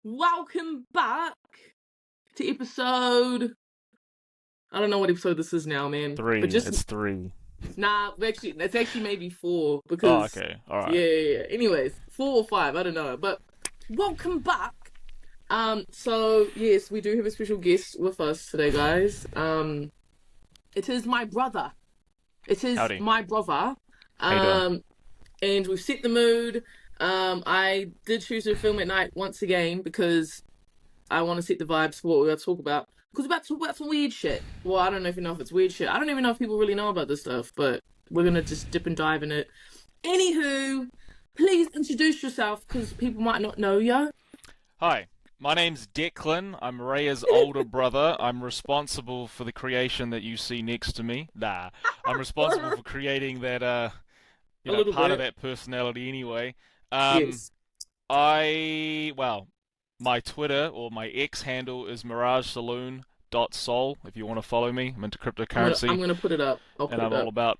Welcome back to episode. I don't know what episode this is now, man. Three. But just It's three. it's actually maybe 4 Oh, because okay. All right. yeah. Anyways, 4 or 5, I don't know. But welcome back. So yes, we do have a special guest with us today, guys. It is my brother. It is Howdy. my brother. How you doing? And we've set the mood. I did choose to film at night once again because I want to set the vibes for what we're going to talk about. Because we're about to talk about some weird shit. Well, I don't know if you know if it's weird shit. I don't even know if people really know about this stuff, but we're going to just dip and dive in it. Anywho, please introduce yourself because people might not know you. Hi. My name's Declan. I'm Raya's older brother. I'm responsible for the creation that you see next to me. Nah. I'm responsible for creating that, A little part bit. of that personality anyway. Um, Yes. well, my Twitter or my X handle is miragesaloon.sol if you want to follow me. I'm into I'm cryptocurrency gonna put it up. I'll and put it I'm all up. about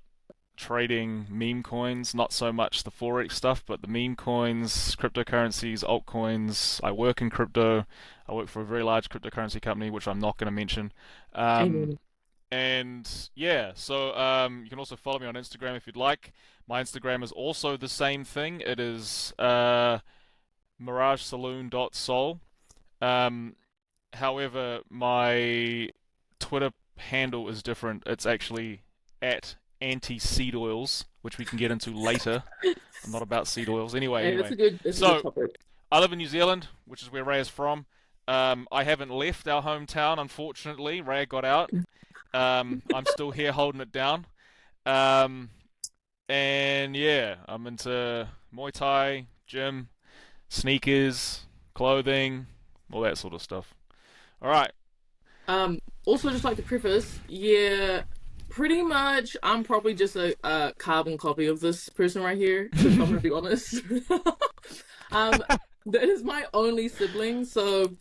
trading meme coins, not so much the forex stuff, but the meme coins, cryptocurrencies, altcoins. I work in crypto. I work for a very large cryptocurrency company, which I'm not going to mention. Um, Amen. and yeah, so you can also follow me on Instagram if you'd like. My Instagram is also the same thing. It is miragesaloon.sol. Um, However, my Twitter handle is different. It's actually at anti-seed oils, which we can get into later. I'm not about seed oils. Anyway, Hey, anyway. that's a good So, topic. I live in New Zealand, which is where Ray is from. I haven't left our hometown, unfortunately. Ray got out. I'm still here holding it down. Um, and yeah, I'm into Muay Thai, gym, sneakers, clothing, all that sort of stuff. All right. Also just like to preface, yeah, pretty much I'm probably just a carbon copy of this person right here, if I'm gonna be honest. Um, that is my only sibling, so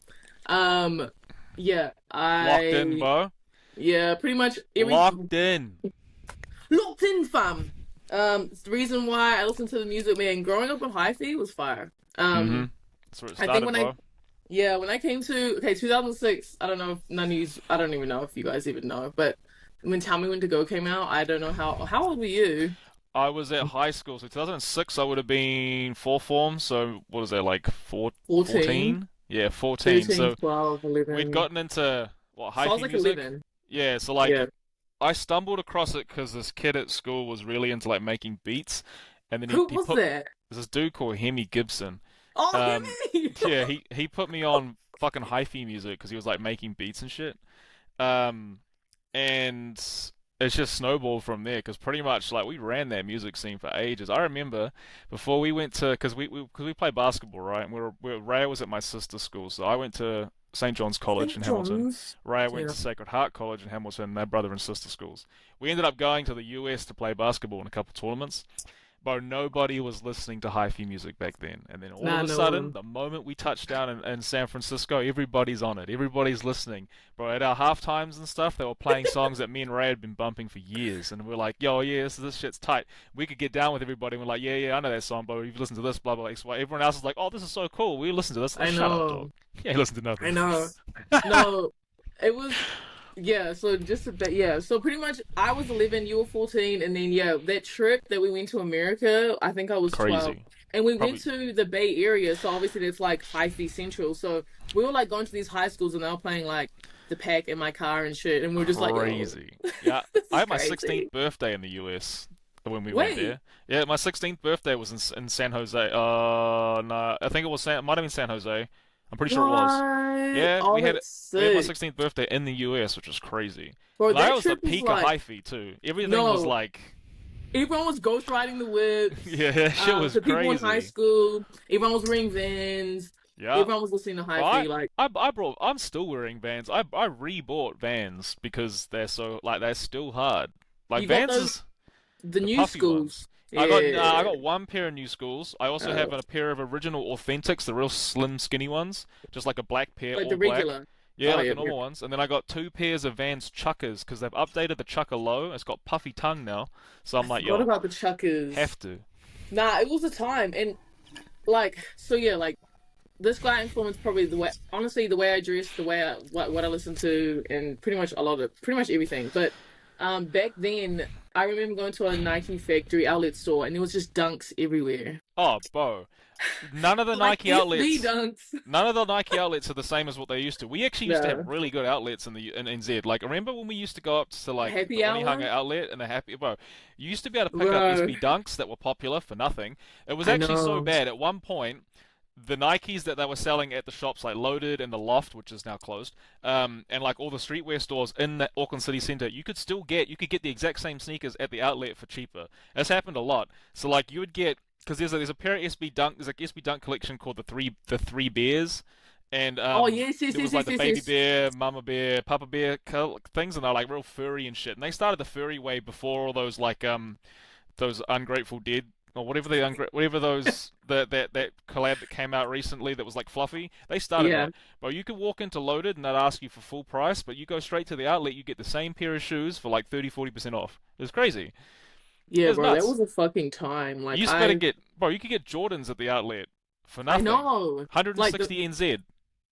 um, yeah, Locked in, I bro. yeah, pretty much every Locked in. locked in, fam. It's the reason why I listen to the music, man. Growing up in Hyphy was fire. Mm-hmm. That's where it I think started, when I bro. Yeah, when I came to 2006, I don't know if none of you, I don't even know if you guys even know, but when Tell Me When to Go came out, I don't know how old were you? I was at high school, so 2006 I would have been four form, so what is that, like 14, 14? Yeah, 14. 13, So 12, we'd 11. gotten into, what, So I was hyphy like music? 11. Yeah, so Yeah. like, I stumbled across it because this kid at school was really into like making beats, and then Who he was put, that? there's this dude called Hemi Gibson. Oh, Um, Hemi! yeah, he put me on fucking hyphy music because he was like making beats and shit. Um, and it's just snowballed from there because pretty much like we ran that music scene for ages. I remember before we went to because we play basketball, right? And Raya was at my sister's school, so I went to St. John's College in St. Hamilton. John's. Raya went Yeah. to Sacred Heart College in Hamilton. They're brother and sister schools. We ended up going to the US to play basketball in a couple tournaments. Bro, nobody was listening to hi-fi music back then. And then all of Nah, a no sudden, one. the moment we touched down in San Francisco, everybody's on it. Everybody's listening. Bro, at our half times and stuff, they were playing songs that me and Ray had been bumping for years. And we're like, yo, yeah, this shit's tight. We could get down with everybody. And we're like, yeah, I know that song, bro. You've listened to this, blah, blah, blah. Everyone else is like, oh, this is so cool. We listen to this. Like, I shut up, dog. know. Yeah, listen to I nothing. know. No, it was yeah. So just a bit, yeah. So pretty much, I was 11, you were 14, and then yeah, that trip that we went to America, I think I was 12, Crazy. and we went Probably to the Bay Area. So obviously, it's like Hyphy Central. So we were like going to these high schools, and they were playing like the Pack in my car and shit, and we are just like, yo, crazy. Yeah, this I is had my crazy. 16th birthday in the US when we went Wait, there. Yeah, my 16th birthday was in San Jose. No, I think it might have been San Jose. I'm pretty sure it was. what? Yeah, Oh, that's we had my sick, 16th birthday in the US, which was crazy. bro. And that That was the trip is peak of like hyphy too. Everything was no. like, Everyone was ghost riding the whips. yeah, shit was So people in high crazy. school, everyone was wearing Vans. Yeah. Everyone was listening to Bro, I, Hyphy. Like, I'm still wearing Vans. I rebought Vans because they're still hard. Like you got Vans those is the the new puffy schools. ones. I Yeah. got one pair of new schools. I also have Uh, a pair of original authentics, the real slim, skinny ones, just like a black pair, like the all black. regular. Yeah, Oh like yeah, the normal ones. And then I got two pairs of Vans Chuckers because they've updated the Chucker low. It's got puffy tongue now, so I I'm like, forgot yo, about the Chuckers. have to. Nah, it was a time, and like, so yeah, like this guy influenced probably the way, honestly, the way I dress, the way what I listen to, and pretty much a lot of pretty much everything. But back then, I remember going to a Nike factory outlet store, and there was just dunks everywhere, Oh, Bo. None of the like Nike SB outlets. dunks. None of the Nike outlets are the same as what they used to. We actually used to have The really good outlets in NZ. Like, remember when we used to go up to like the happy Onehunga hour, outlet and the Happy Bro? You used to be able to pick up bro. SB Dunks that were popular for nothing. It was I actually so know. bad at one point. The Nikes that they were selling at the shops like Loaded and the Loft, which is now closed, and like all the streetwear stores in the Auckland city centre, you could get the exact same sneakers at the outlet for cheaper. That's happened a lot. So like you would get because there's a pair of SB Dunk there's like SB Dunk collection called the three bears, and Oh yes, yes, there yes, was like yes, the yes, baby yes. bear, mama bear, papa bear things, and they're like real furry and shit. And they started the furry way before all those like those Ungrateful Dead or whatever whatever those that collab that came out recently that was like fluffy. They started Yeah, that. But you could walk into Loaded and they'd ask you for full price, but you go straight to the outlet, you get the same pair of shoes for like 30-40% off. It's crazy. yeah, It's bro. That nuts. was a fucking time. You Like used to be able to get, bro, you could get Jordans at the outlet for I nothing. know, like the 160 NZ,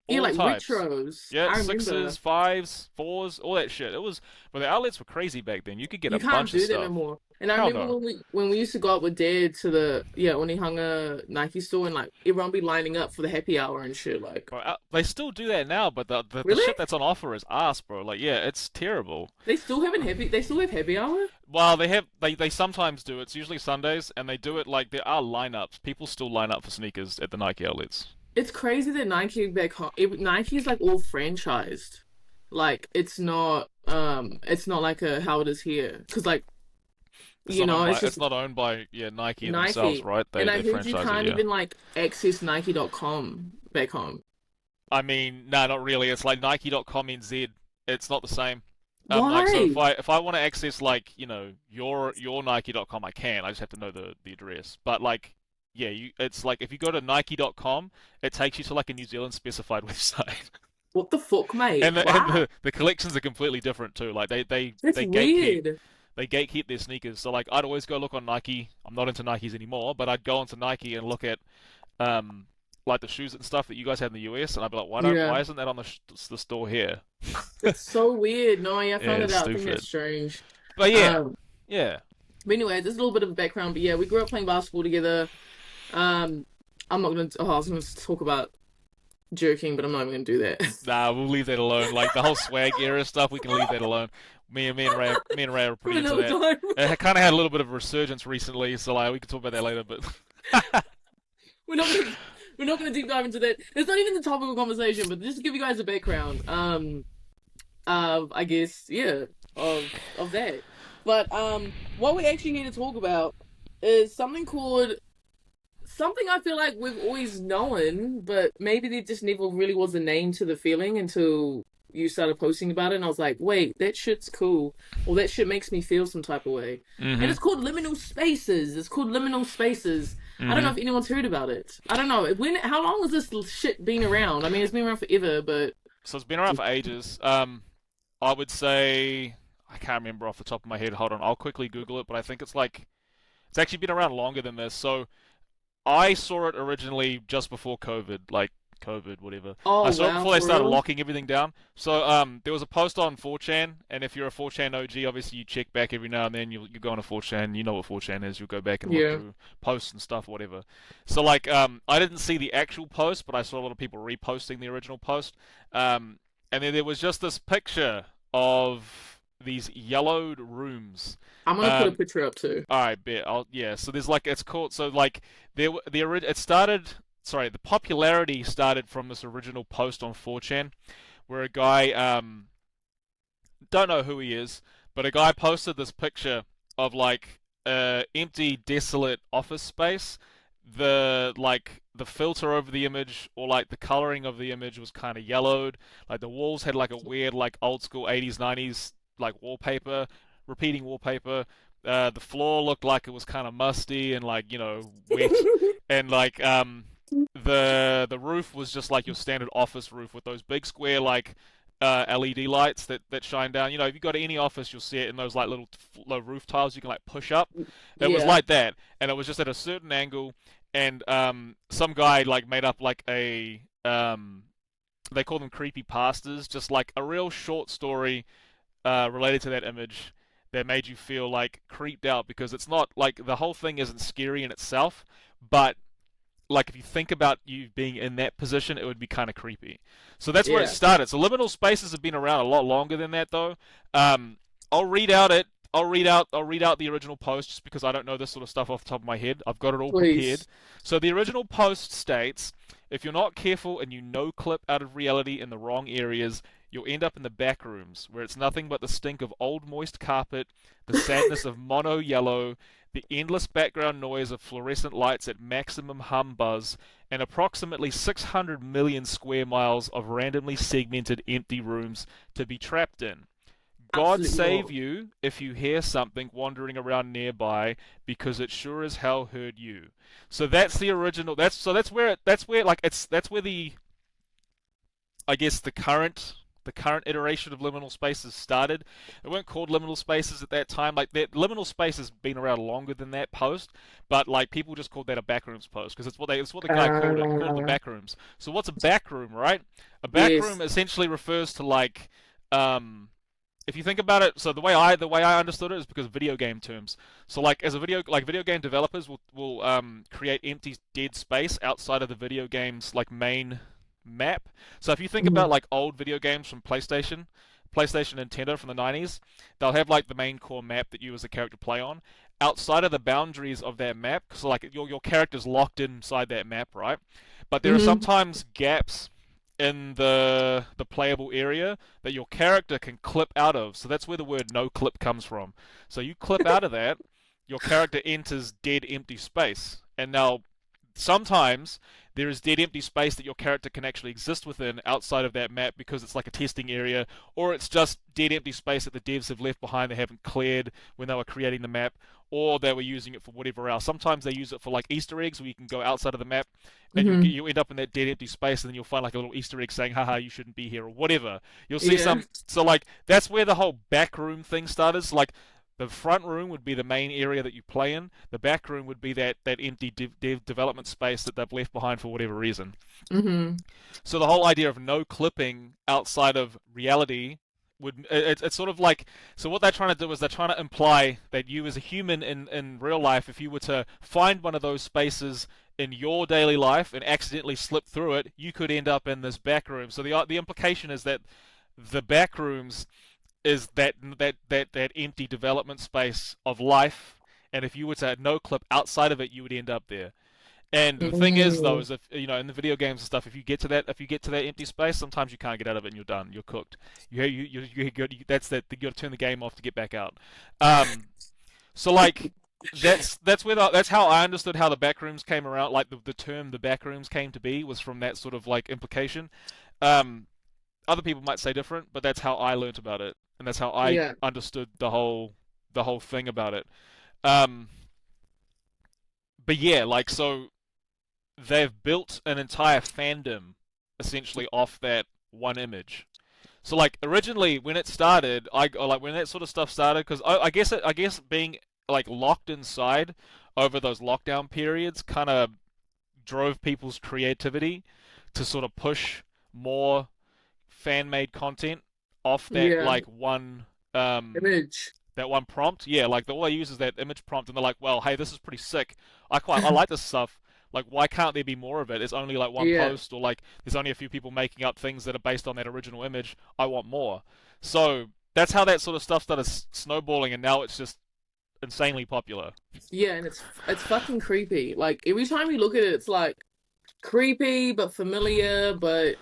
yeah, all like types. retros. Yeah, I sixes, remember. fives, fours, all that shit. It was, but the outlets were crazy back then. You could get You a can't bunch of do that no stuff. more. And I Hell remember no. when we used to go out with Dad to the Onehunga Nike store and like everyone be lining up for the happy hour and shit. Like, Bro, they still do that now, but the really? shit that's on offer is ass, bro. Like, yeah, it's terrible. They still having happy? They still have happy hour? Well, they sometimes do. It's usually Sundays, and they do it like there are lineups. People still line up for sneakers at the Nike outlets. It's crazy that Nike back home. Nike is like all franchised. Like it's not like how it is here. Because like it's It's just not owned by yeah Nike themselves, Nike. right? And I They heard you franchise it, can't yeah. even like access Nike.com back home. I mean, no, not really. It's like Nike.com NZ. It's not the same. Like so Why? if I want to access like your Nike.com, I can. I just have to know the address. But like yeah, it's like if you go to Nike.com, it takes you to like a New Zealand specified website. What the fuck, mate? And Wow. the collections are completely different too. Like That's they gatekeep weird. they gatekeep their sneakers. So like I'd always go look on Nike. I'm not into Nikes anymore, but I'd go onto Nike and look at um like the shoes and stuff that you guys have in the US, and I'd be like, Yeah. why isn't that on the store here? That's so weird. No, yeah, I Yeah, found it it's out. I think that's stupid. strange. But yeah, Um, yeah. but anyway, there's a little bit of background. But yeah, we grew up playing basketball together. Um, I'm not gonna. Oh, I was gonna talk about jerking, but I'm not even gonna do that. Nah, we'll leave that alone. Like the whole swag era stuff, we can leave that alone. Me and Ray are For pretty into another that. time. It kind of had a little bit of a resurgence recently, so like we can talk about that later. But We're not gonna we're not gonna deep dive into that. It's not even the topic of conversation, but just to give you guys a background, I guess, yeah, of that. But what we actually need to talk about is something I feel like we've always known, but maybe there just never really was a name to the feeling until you started posting about it, and I was like, wait, that shit's cool, or that shit makes me feel some type of way. And hmm it's called liminal spaces. It's called liminal spaces. I don't know hmm if anyone's heard about it. I don't know. How long has this shit been around? I mean, it's been around forever, but So it's been around for ages. I would say I can't remember off the top of my head. Hold on, I'll quickly Google it. But I think it's actually been around longer than this. So I saw it originally just before COVID, like COVID, whatever. I oh saw it wow, before they for started real? locking everything down. So there was a post on 4chan, and if you're a 4chan OG, obviously you check back every now and then. You go on to 4chan, you know what 4chan is. You'll go back and look Yeah. through posts and stuff, whatever. So like I didn't see the actual post, but I saw a lot of people reposting the original post. And then there was just this picture of these yellowed rooms. I'm gonna put a Um, picture up too. all right, bet. Yeah. So there's like it's called. So like it started. Sorry, the popularity started from this original post on 4chan, where a guy don't know who he is, but a guy posted this picture of like empty, desolate office space. The filter over the image or like the coloring of the image was kind of yellowed. Like the walls had like a weird like old school 80s 90s like wallpaper, repeating wallpaper. The floor looked like it was kind of musty and like wet, and like the roof was just like your standard office roof with those big square like LED lights that shine down. If you go to any office, you'll see it in those like little low roof tiles you can like push up. It was Yeah. like that, and it was just at a certain angle, and some guy like made up like a they call them creepy pastas, just like a real short story related to that image that made you feel like creeped out because it's not like the whole thing isn't scary in itself, but like if you think about you being in that position, it would be kind of creepy. So that's where it Yeah. started. So liminal spaces have been around a lot longer than that, though. Um, I'll read out it. I'll read out the original post just because I don't know this sort of stuff off the top of my head. I've got it all prepared. Please. So the original post states, if you're not careful and you no clip out of reality in the wrong areas, you'll end up in the back rooms where it's nothing but the stink of old moist carpet, the sadness of mono yellow, the endless background noise of fluorescent lights at maximum hum buzz, and approximately 600 million square miles of randomly segmented empty rooms to be trapped in. God Absolutely save not. you if you hear something wandering around nearby, because it sure as hell heard you. So that's the original. That's where like it's that's where the I guess the current iteration of liminal spaces started. They weren't called liminal spaces at that time. Like that liminal space has been around longer than that post, but like people just called that a backrooms post because it's what the guy called it. He called it the Uh, backrooms. So what's a backroom, right? A backroom yes. essentially refers to like if you think about it, so the way I understood it is because of video game terms. So like as a video game developers will create empty dead space outside of the video game's like main map. So if you think about Mhm. like old video games from PlayStation, Nintendo from the 90s, they'll have like the main core map that you as a character play on. Outside of the boundaries of that map, so like your character's locked inside that map, right? But there are Mhm. sometimes gaps in the playable area that your character can clip out of. So that's where the word no clip comes from. So you clip out of that, your character enters dead empty space. And now sometimes there is dead empty space that your character can actually exist within outside of that map because it's like a testing area, or it's just dead empty space that the devs have left behind they haven't cleared when they were creating the map, or they were using it for whatever else. Sometimes they use it for like Easter eggs where you can go outside of the map and Mhm. you end up in that dead empty space and then you'll find like a little Easter egg saying haha you shouldn't be here or whatever. You'll see Yeah. some so like that's where the whole back room thing started. So, like the front room would be the main area that you play in. The back room would be that empty development space that they've left behind for whatever reason. Mhm. So the whole idea of no clipping outside of reality would it's sort of like so what they're trying to do is they're trying to imply that you as a human in real life, if you were to find one of those spaces in your daily life and accidentally slip through it, you could end up in this back room. So the implication is that the back rooms is that empty development space of life, and if you were to no clip outside of it, you would end up there. And the thing is, though, Mhm. is if you know in the video games and stuff, if you get to that empty space, sometimes you can't get out of it, and you're done. You're cooked. That's that. You got to turn the game off to get back out. Um, so like that's how I understood how the backrooms came around. Like the term the backrooms came to be was from that sort of like implication. Um, Other people might say different, but that's how I learnt about it, and that's how I Yeah. understood the whole thing about it. Um, but yeah, like so they've built an entire fandom essentially off that one image. So like originally when it started, I like when that sort of stuff started because I guess being like locked inside over those lockdown periods kind of drove people's creativity to sort of push more fan made content off Yeah. um Image. that one prompt. Yeah, like all they use is that image prompt, and they're like, well, hey, this is pretty sick. I like this stuff. Like, why can't there be more of it? It's only like one Yeah. post, or like there's only a few people making up things that are based on that original image. I want more. So that's how that sort of stuff started snowballing, and now it's just insanely popular. Yeah, and it's fucking creepy. Like every time you look at it, it's like creepy but familiar but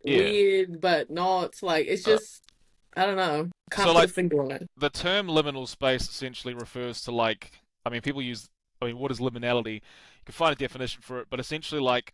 Yeah. weird but not. Like it's Uh, just I don't know. so Can't put a like finger on it. the term liminal space essentially refers to like I mean people use I mean what is liminality? You can find a definition for it, but essentially like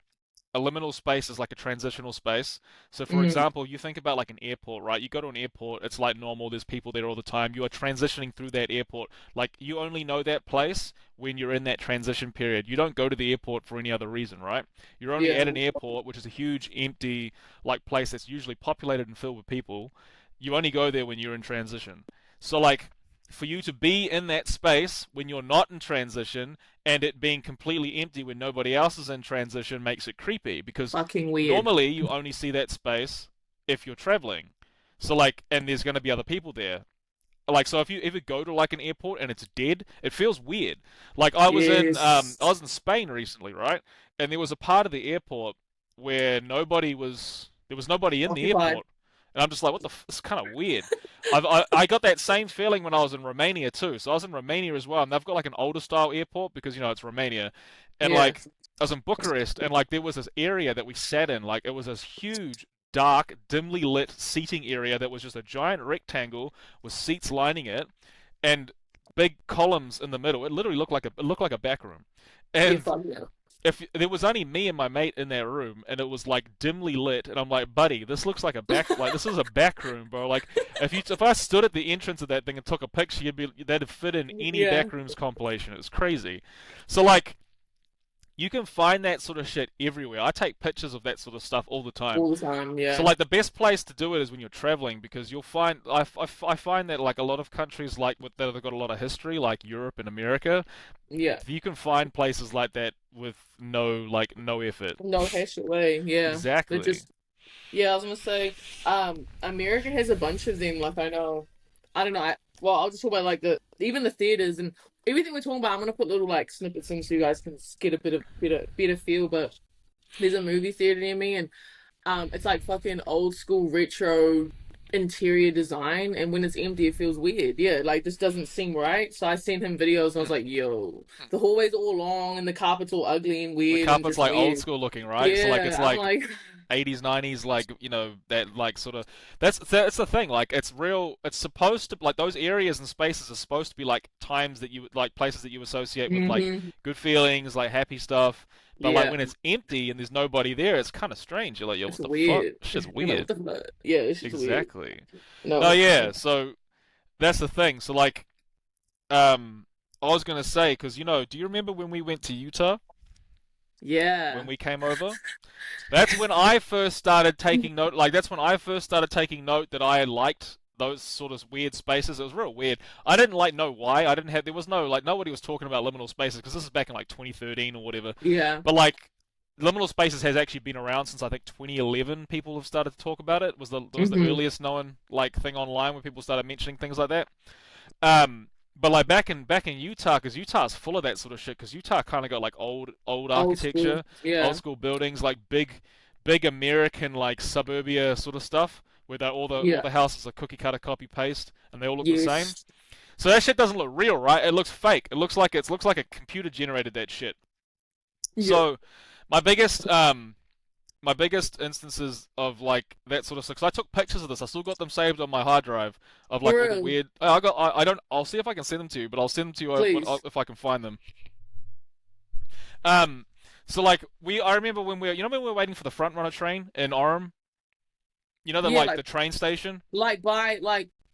a liminal space is like a transitional space. So, for Hmm. example, you think about like an airport, right? You go to an airport, it's like normal, there's people there all the time. You are transitioning through that airport. Like, you only know that place when you're in that transition period. You don't go to the airport for any other reason, right? You're only Yeah. at an airport, which is a huge, empty, like, place that's usually populated and filled with people. You only go there when you're in transition. So, like, for you to be in that space when you're not in transition and it being completely empty when nobody else is in transition makes it creepy because Fucking weird. normally you only see that space if you're traveling. So like, and there's going to be other people there. Like, so if you ever go to like an airport and it's dead, it feels weird. Like I Yes. was in Spain recently, right? And there was a part of the airport where there was nobody in the Occupied. airport, and I'm just like, what the? It's kind of weird. I got that same feeling when I was in Romania too. So I was in Romania as well, and they've got like an older style airport because it's Romania, and Yeah. like I was in Bucharest, and like there was this area that we sat in, like it was this huge dark, dimly lit seating area that was just a giant rectangle with seats lining it and big columns in the middle. It literally looked like a back room. Yeah, And fuck yeah. if there was only me and my mate in that room and it was like dimly lit and I'm like, buddy, this looks like this is a back room, bro. Like if I stood at the entrance of that thing and took a picture, that'd fit in any Yeah. backrooms compilation. It was crazy. So like you can find that sort of shit everywhere. I take pictures of that sort of stuff all the time. All the time, So yeah. like the best place to do it is when you're traveling because you'll find I find that like a lot of countries like that have got a lot of history like Europe and America, Yeah. you can find places like that with no effort. No hash away, yeah. They're Exactly. just yeah, I was gonna say, America has a bunch of them, like I don't know, well, I'll just talk about like even the theaters and everything we're talking about, I'm gonna put little like snippets in so you guys can get a bit of better feel, but there's a movie theater near me and it's like fucking old school retro interior design, and when it's empty, it feels weird. Yeah, like this doesn't seem right. So I sent him videos, and I was like, "Yo, the hallway's all long, and the carpet's all ugly and The weird, and carpet's just like old weird." school looking, right? So like it's Yeah, I'm like like, 80s 90s like that like sort of that's the thing like it's real it's supposed to like those areas and spaces are supposed to be like times that you like places that you associate with like hmm good feelings like happy stuff but like yeah, when it's empty and there's nobody there it's kind of strange you're like yo it's what the fuck weird. this shit's You're like, weird what the fuck? Yeah, it's just weird. exactly no No, yeah so that's the thing so like I was gonna say because do you remember when we went to Utah when yeah, we came over. That's when I first started taking note. Like that's when I first started taking note that I liked those sort of weird spaces. It was real weird. I didn't like know why. I didn't have. There was no like nobody was talking about liminal spaces because this is back in like 2013 or whatever. yeah. But like liminal spaces has actually been around since I think 2011. People have started to talk about it. It was the hmm earliest known like thing online where people started mentioning things like that. Um, but like back in Utah, because Utah's full of that sort of shit. Because Utah kind of got like old Old school. architecture, old Yeah, school buildings, like big American like suburbia sort of stuff, where all yeah. the houses are cookie cutter copy paste, and they all look the same. Yes. So that shit doesn't look real, right? It looks fake. It looks like a computer generated that shit. Yeah. So my biggest instances of like that sort of stuff. 'Cause I took pictures of this. I still got them saved on my hard drive of For like all the real. weird. I got. I don't. I'll see if I can send them to you, but I'll send them to you Please. if I can find them. Um. So like I remember when when we were waiting for the front runner train in Orem. You know the Yeah, like like the train station.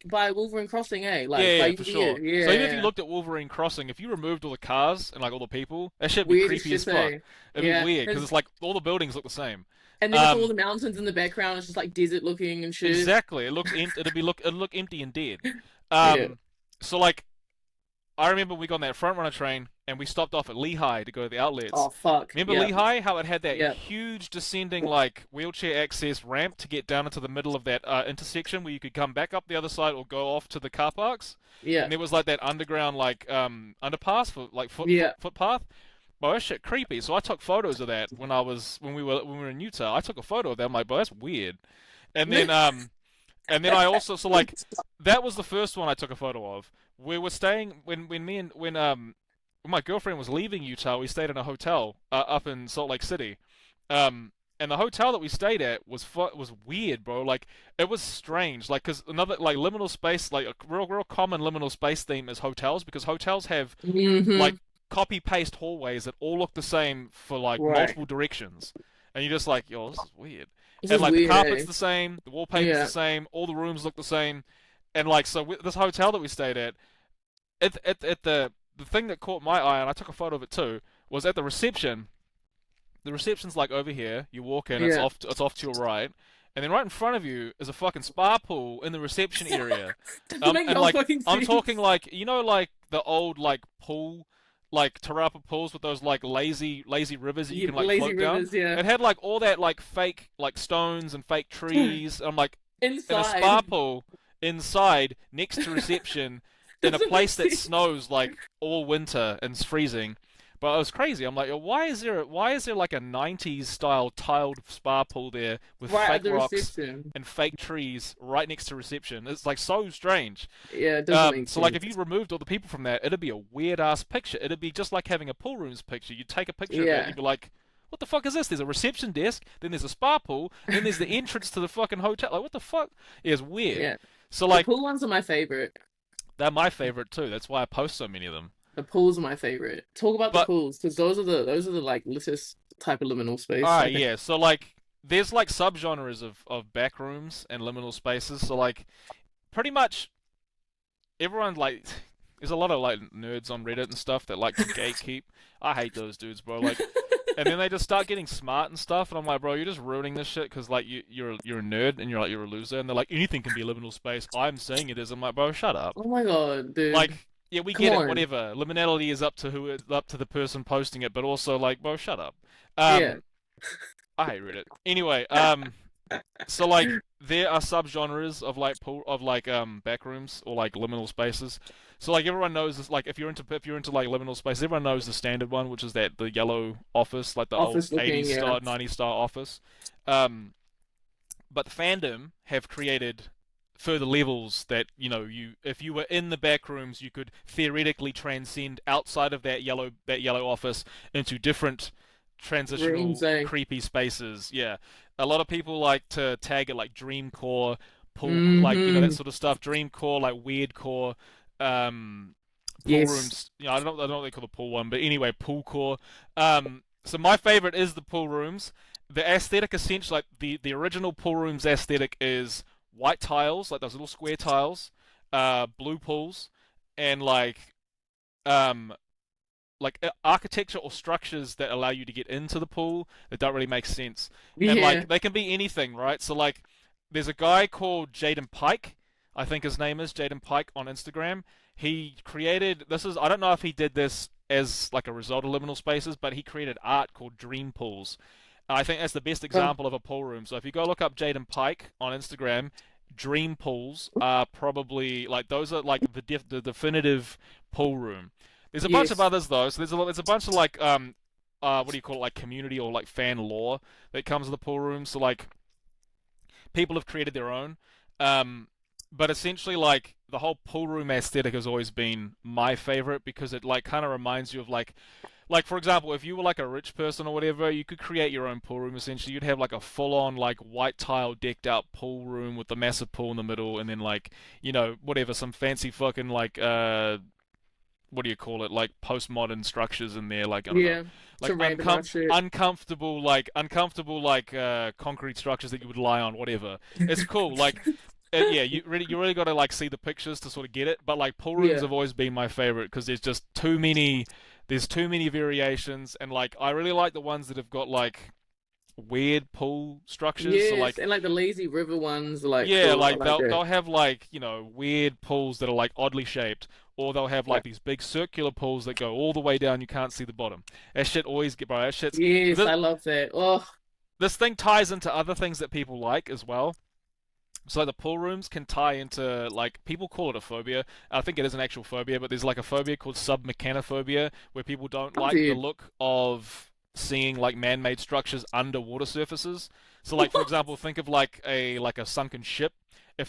by Wolverine Crossing, eh? Yeah, Like yeah, by for yeah, sure. So even if you yeah. looked at Wolverine Crossing, if you removed all the cars and like all the people, that shit'd be Weird as creepy as shit, fuck. eh? It'd be Yeah. weird because it's like all the buildings look the same. And then with all Um, the mountains in the background, it's just like desert looking and shit. Exactly. It looks it'd look empty and dead. Yeah. Um, so like I remember we got on that front runner train and we stopped off at Lehigh to go to the outlets. Oh fuck. Remember Yeah. Lehigh? How it had that Yeah. huge descending like wheelchair access ramp to get down into the middle of that intersection where you could come back up the other side or go off to the car parks. Yeah. And there was like that underground like underpass for like Yeah. footpath. Bro, that shit creepy. So I took photos of that when we were in Utah. I took a photo of that. I'm like, bro, that's weird. And then and then I also so like that was the first one I took a photo of. We were staying when me and when my girlfriend was leaving Utah. We stayed in a hotel up in Salt Lake City. And the hotel that we stayed at was weird, bro. Like it was strange. Like because another like liminal space, like a real common liminal space theme is hotels because hotels have hmm like copy paste hallways that all look the same for like Right. multiple directions, and you're just like, yo, this is weird. This And is like the weird, carpet's eh? the same, the wallpaper's the Yeah. same, all the rooms look the same, and like so this hotel that we stayed at the thing that caught my eye, and I took a photo of it too, was at the reception. The reception's like over here. You walk in, Yeah. it's off to your right, and then right in front of you is a fucking spa pool in the reception area. Doesn't make And no like fucking I'm talking sense. like like the old like pool, like Tarapa pools with those like lazy rivers that you can like Lazy float down. rivers, yeah. It had like all that like fake like stones and fake trees. I'm like in a spa Inside. pool inside next to reception in a Doesn't make place that sense. snows like all winter and it's freezing. But it was crazy. I'm like, why is there like a '90s style tiled spa pool there with Right fake at the rocks reception. and fake trees right next to reception? It's like so strange. Yeah, it doesn't make So like if you sense. removed all the people from that, it'd be a weird ass picture. It'd be just like having a pool rooms picture. You'd take a picture of it and Yeah. you'd be like, what the fuck is this? There's a reception desk, then there's a spa pool, and then there's the entrance to the fucking hotel. Like what the fuck? Yeah, it's weird. Yeah. So The like pool ones are my favorite. they're my favorite too. That's why I post so many of them. The pools are my favorite. Talk about the But pools, because those are the like littest type of liminal space, I alright, think. yeah. So like there's like subgenres of backrooms and liminal spaces. So like pretty much everyone like there's a lot of like nerds on Reddit and stuff that like to gatekeep. I hate those dudes, bro. Like, and then they just start getting smart and stuff, and I'm like, bro, you're just ruining this shit because like you're a nerd and you're a loser, and they're like anything can be a liminal space. I'm saying it is. I'm like, bro, shut up. Oh my God, dude. Like, yeah, we Come get it. on. Whatever. Liminality is up to up to the person posting it, but also like, bro, shut up. Yeah. Um, I hate Reddit. Anyway, so like there are subgenres of like pool of like backrooms or like liminal spaces. So like everyone knows this, like if you're into like liminal space, everyone knows the standard one, which is that the yellow office, like the old Office looking, 80s yeah. style, 90s style office. Um, but the fandom have created further levels that you if you were in the back rooms you could theoretically transcend outside of that yellow office into different Rooms, transitional eh? creepy spaces. Yeah, a lot of people like to tag it like dreamcore pool, like that Mm-hmm. sort of stuff, dreamcore, like weirdcore, um pool Yes. rooms. I don't know what they call the pool one, but anyway, pool core. So my favorite is the pool rooms. The aesthetic, essentially, like the original pool rooms aesthetic is white tiles, like those little square tiles, blue pools, and um architecture or structures that allow you to get into the pool that don't really make sense. And Yeah. like they can be anything, right? So like there's a guy called Jaden Pike, I think his name is Jaden Pike on Instagram. He created this is I don't know if he did this as like a result of liminal spaces, but he created art called Dream Pools. I think that's the best Oh, example of a pool room. So if you go look up Jaden Pike on Instagram, dream pools are probably like those are like the definitive pool room. There's a bunch of yes. others though. So there's a bunch of like what do you call it, like community or like fan lore that comes with the pool room. So like people have created their own. But essentially, like the whole pool room aesthetic has always been my favorite because it like kind of reminds you of like for example, if you were like a rich person or whatever, you could create your own pool room. Essentially, you'd have like a full-on like white tile decked out pool room with a massive pool in the middle, and then like whatever some fancy fucking like what do you call it, like postmodern structures in there, like I don't know, Yeah. like Some random ass shit. uncomfortable like concrete structures that you would lie on, whatever. It's cool. Like yeah, you really got to like see the pictures to sort of get it. But like pool rooms Yeah. have always been my favorite because there's too many variations, and like I really like the ones that have got like weird pool structures. So Yes. like And like the lazy river ones are like yeah, cool. I like like that. they'll have like weird pools that are like oddly shaped, or they'll have like Like, these big circular pools that go all the way down. You can't see the bottom. That shit always get bro. That shit's yes, this, I love that. Oh, this thing ties into other things that people like as well. So like the pool rooms can tie into like people call it a phobia. I think it is an actual phobia, but there's like a phobia called submechanophobia where people don't oh like the dude. look of seeing like man-made structures under water surfaces. So like for example, think of like a sunken ship.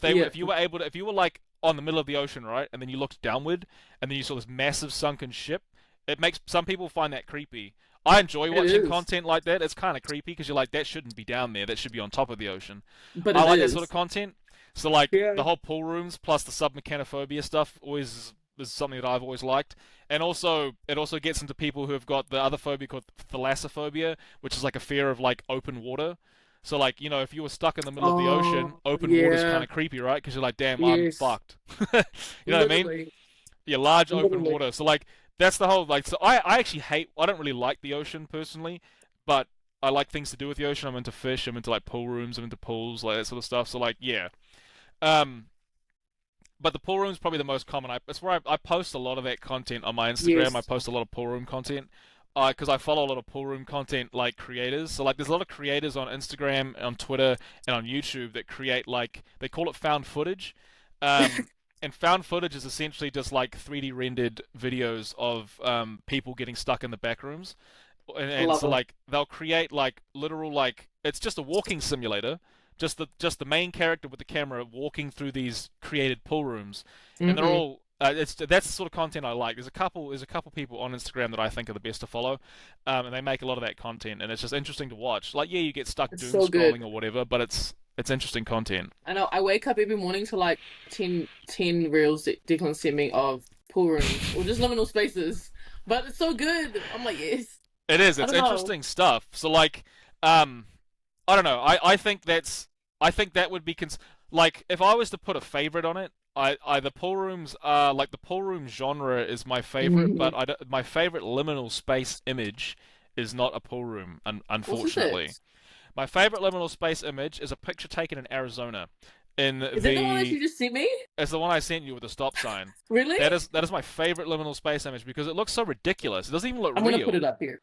Yeah. If you were able to if you were like on the middle of the ocean, right, and then you looked downward and then you saw this massive sunken ship, it makes some people find that creepy. I enjoy It watching is. content like that. It's kind of creepy because you're like that shouldn't be down there. That should be on top of the ocean. But I it like that sort of is. content. So like Yeah. the whole pool rooms plus the submechanophobia stuff always is something that I've always liked. And also it also gets into people who have got the other phobia called thalassophobia, which is like a fear of like open water. So like, if you were stuck in the middle of the ocean, Oh, open water's kind yeah. of creepy, right? Because you're like, damn, I'm Yes. fucked. You know what I mean? Literally. Yeah, large open Literally. water. So like that's the whole like. So I actually hate. I don't really like the ocean personally, but I like things to do with the ocean. I'm into fish. I'm into like pool rooms. I'm into pools, like that sort of stuff. So like, yeah. Um, but the pool room is probably the most common. It's where I post a lot of that content on my Instagram. I Yes. post a lot of pool room content because I follow a lot of pool room content like creators. So like, there's a lot of creators on Instagram, on Twitter, and on YouTube that create like they call it found footage. And found footage is essentially just like 3D rendered videos of people getting stuck in the back rooms, I and love so it. like they'll create like literal like it's just a walking simulator, just the main character with the camera walking through these created pool rooms, and they're Hmm. all that's the sort of content I like. There's a couple people on Instagram that I think are the best to follow, and they make a lot of that content, and it's just interesting to watch. Like, yeah, you get stuck It's doom so good. scrolling or whatever, but it's interesting content. I know I wake up every morning to like 10 reels that Declan sent me of pool rooms or just liminal spaces. But it's so good. I'm like, yes. It is. I It's don't know. interesting stuff. So like, um, I don't know. I think that would be like if I was to put a favorite on it. I the pool rooms are like the pool room genre is my favorite, but Mhm. my favorite liminal space image is not a pool room, What is unfortunately. it? My favorite liminal space image is a picture taken in Arizona. In Is it the one that the you just sent me? It's the one I sent you with the stop sign. Really? That is my favorite liminal space image because it looks so ridiculous. It doesn't even look I'm gonna put real. it up here.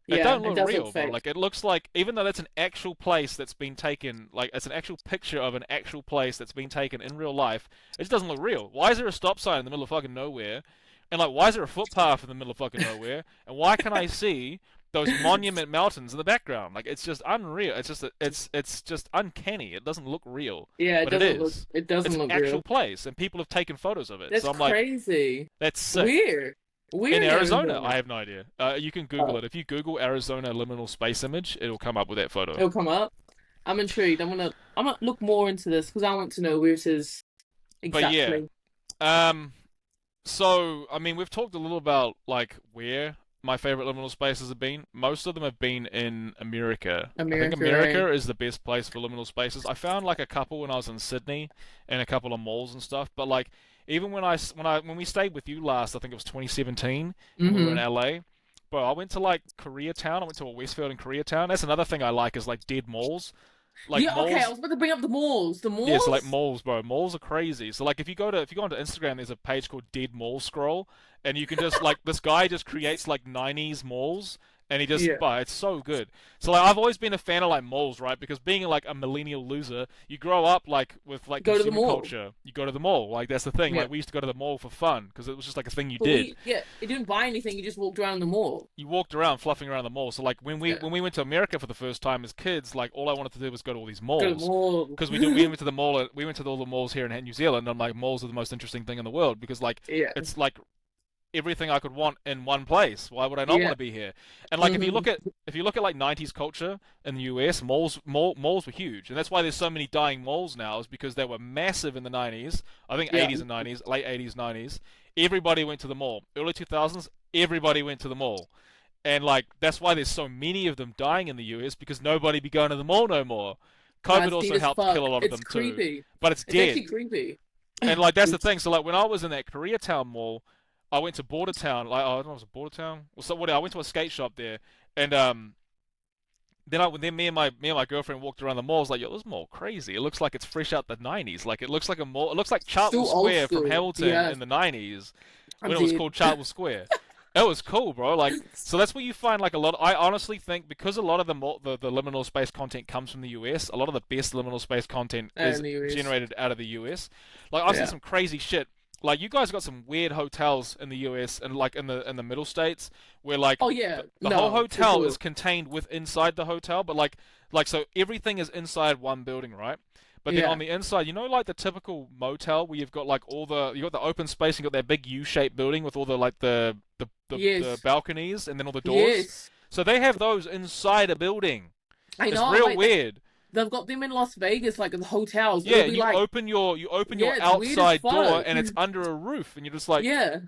It Yeah, don't it look does look real, bro. fake. Like it looks like even though that's an actual place that's been taken, like it's an actual picture of an actual place that's been taken in real life, it just doesn't look real. Why is there a stop sign in the middle of fucking nowhere? And like why is there a footpath in the middle of fucking nowhere? And why can I see those monument mountains in the background? Like it's just unreal. It's just uncanny. It doesn't look real. Yeah, But it is. it It's doesn't an look actual real. place and people have taken photos of it. That's So I'm like, crazy. that's sick. Weird. In Weird in Arizona, Arizona. I have no idea. You can Google Oh, it. If you Google Arizona liminal space image, it'll come up with that photo. it'll come up. I'm intrigued. I'm gonna look more into this because I want to know where it is But yeah, exactly. um, so I mean, we've talked a little about like where my favorite liminal spaces have been. Most of them have been in America. I think America, right? America is the best place for liminal spaces. I found like a couple when I was in Sydney, and a couple of malls and stuff. But like even when we stayed with you last, I think it was 2017, and we were in Mm-hmm. LA. Bro, I went to like Koreatown. I went to a Westfield in Koreatown. That's another thing I like is like dead malls. Like Yeah, okay. I malls, was about to bring up the malls. The yeah, so like malls? malls, bro. Malls are crazy. So like if you go onto Instagram, there's a page called Dead Mall Scroll, and you can just like this guy just creates like 90s malls, and he just Yeah. but it's so good. So like I've always been a fan of like malls, right? Because being like a millennial loser, you grow up like with like Go to the consumer mall. culture. You go to the mall, like that's the thing. Yeah. Like we used to go to the mall for fun because it was just like a thing you But did. it didn't buy anything. You just walked around the mall. You walked around fluffing around the mall. So like Yeah. when we went to America for the first time as kids, like all I wanted to do was go to all these Go to the malls mall. because we went to the mall we went to all the malls here in New Zealand, and like malls are the most interesting thing in the world because like Yeah. it's like everything I could want in one place. Why would I not want Yeah. to be here? And like Hmm. if you look at like 90s culture in the US, malls were huge, and that's why there's so many dying malls now is because they were massive in the 90s. I think Yeah. 80s and 90s, late 80s, 90s. Everybody went to the mall. Early 2000s, everybody went to the mall. And like that's why there's so many of them dying in the US because nobody be going to the mall no more. COVID That's deep also as helped kill fuck. a lot of It's them too, creepy. but it's It's dead. actually creepy. And like that's the thing. So like when I was in that Koreatown mall, I went to Bordertown. Like oh, I don't know, was it Bordertown? Well, so what? I went to a skate shop there, and then me and my girlfriend walked around the mall. I was like, yo, this mall crazy. It looks like it's fresh out the 90s. Like it looks like a mall. It looks like Chartwell Still old Square from school. Hamilton Yeah. in the 90s I'm when it was dead. called Chartwell Square. It was cool, bro. Like, so that's where you find like a lot. I honestly think because a lot of the liminal space content comes from the US, a lot of the best liminal space content is Anyways. generated out of the US. Like, I've seen Yeah. some crazy shit. Like, you guys got some weird hotels in the US and like in the middle states where like Oh yeah. the whole No, for hotel sure. is contained with inside the hotel, but like so everything is inside one building, right? But then Yeah. on the inside, you know, like the typical motel where you've got like you got the open space, and you got that big U-shaped building with all the like the Yes. balconies and then all the doors. Yes. So they have those inside a building. I It's know. I'm real like, weird. they've got them in Las Vegas, like in the hotels. Yeah, It'll and be like, you open your yeah, it's weird as outside door fuck. and it's under a roof, and you're just like, Yeah.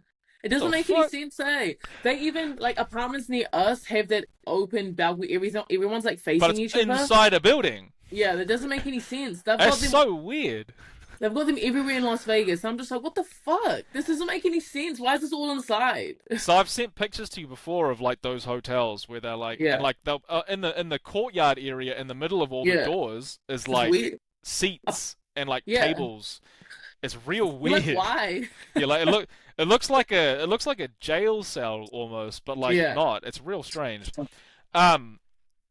It doesn't the make any fuck? sense, eh? They even like apartments near us have that open balcony. Everyone's like But facing it's each other. inside a building. Yeah, that doesn't make any sense. They've got That's them. so weird. They've got them everywhere in Las Vegas. I'm just like, what the fuck? This doesn't make any sense. Why is this all inside? So I've sent pictures to you before of like those hotels where they're like, and Yeah, like they'll in the courtyard area in the middle of all the yeah. doors is It's like weird. Uh, seats and like yeah. tables. It's real You're like, weird. why? Yeah, like it looks like a jail cell almost, but like Yeah. not. It's real strange. Um,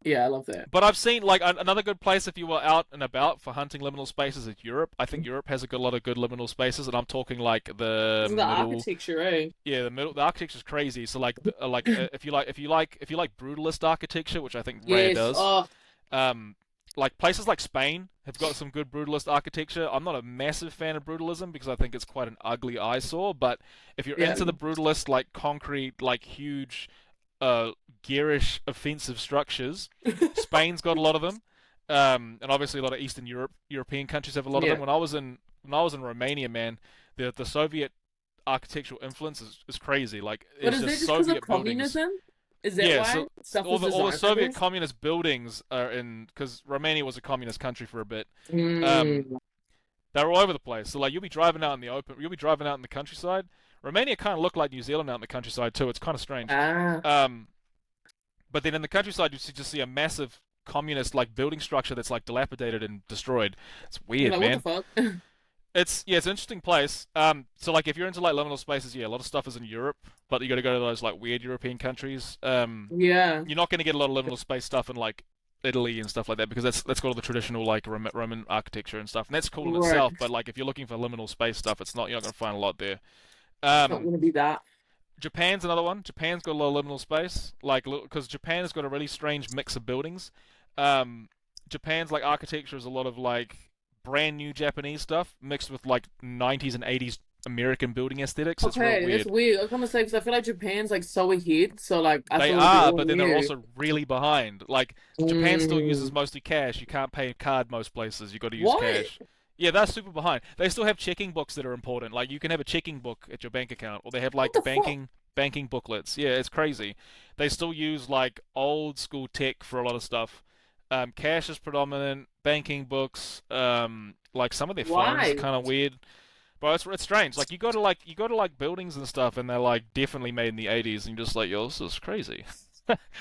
Yeah, I love that. but I've seen like another good place if you were out and about for hunting liminal spaces is Europe. I think Europe has a good lot of good liminal spaces, and I'm talking like the This is the middle. architecture, eh? Yeah, the middle. The architecture's crazy. So if you like brutalist architecture, which I think Raya Yes. does. Oh, Um, like places like Spain have got some good brutalist architecture. I'm not a massive fan of brutalism because I think it's quite an ugly eyesore. But if you're yeah. into the brutalist, like concrete, like huge, uh, garish, offensive structures, Spain's got a lot of them. And obviously a lot of European countries have a lot of them. Yeah. When I was in Romania, man, the Soviet architectural influence is crazy. Like But it's is that just just because of Soviet buildings. communism? Is that Yeah, why so stuff all was the designed like Soviet this? communist buildings are in because Romania was a communist country for a bit. Um, Mm. they were all over the place. So like you'll be driving out in the open, you'll be driving out in the countryside. Romania kind of look like New Zealand out in the countryside too. It's kind of strange. Ah. Um, but then in the countryside just see a massive communist like building structure that's like dilapidated and destroyed. It's You're weird, like, what the man. fuck? It's an interesting place. So like if you're into like liminal spaces, yeah, a lot of stuff is in Europe, but you got to go to those like weird European countries. Yeah. You're not going to get a lot of liminal space stuff in like Italy and stuff like that because that's got all the traditional like Roman architecture and stuff, and that's cool in itself. Right. But like if you're looking for liminal space stuff, you're not going to find a lot there. It's not Um, gonna be that. Japan's another one. Japan's got a lot of liminal space, like because Japan has got a really strange mix of buildings. Um, Japan's like architecture is a lot of like brand new Japanese stuff mixed with like 90s and 80s American building aesthetics. It's real Okay, that's weird. weird. I was gonna say because I feel like Japan's like so ahead, so like I They feel it'll be are, all but then they're new. also really behind. Like Japan still uses Mm. mostly cash. You can't pay card most places. You got to use What? cash. Yeah, they're super behind. They still have checking books that are important. Like you can have a checking book at your bank account, or they have What like the fuck? banking booklets. Yeah, it's crazy. They still use like old school tech for a lot of stuff. Cash is predominant. Banking books. Like some of their phones are Why? kind of weird. But it's strange. Like you go to like buildings and stuff, and they're like definitely made in the 80s, and you're just like, yo, this is crazy.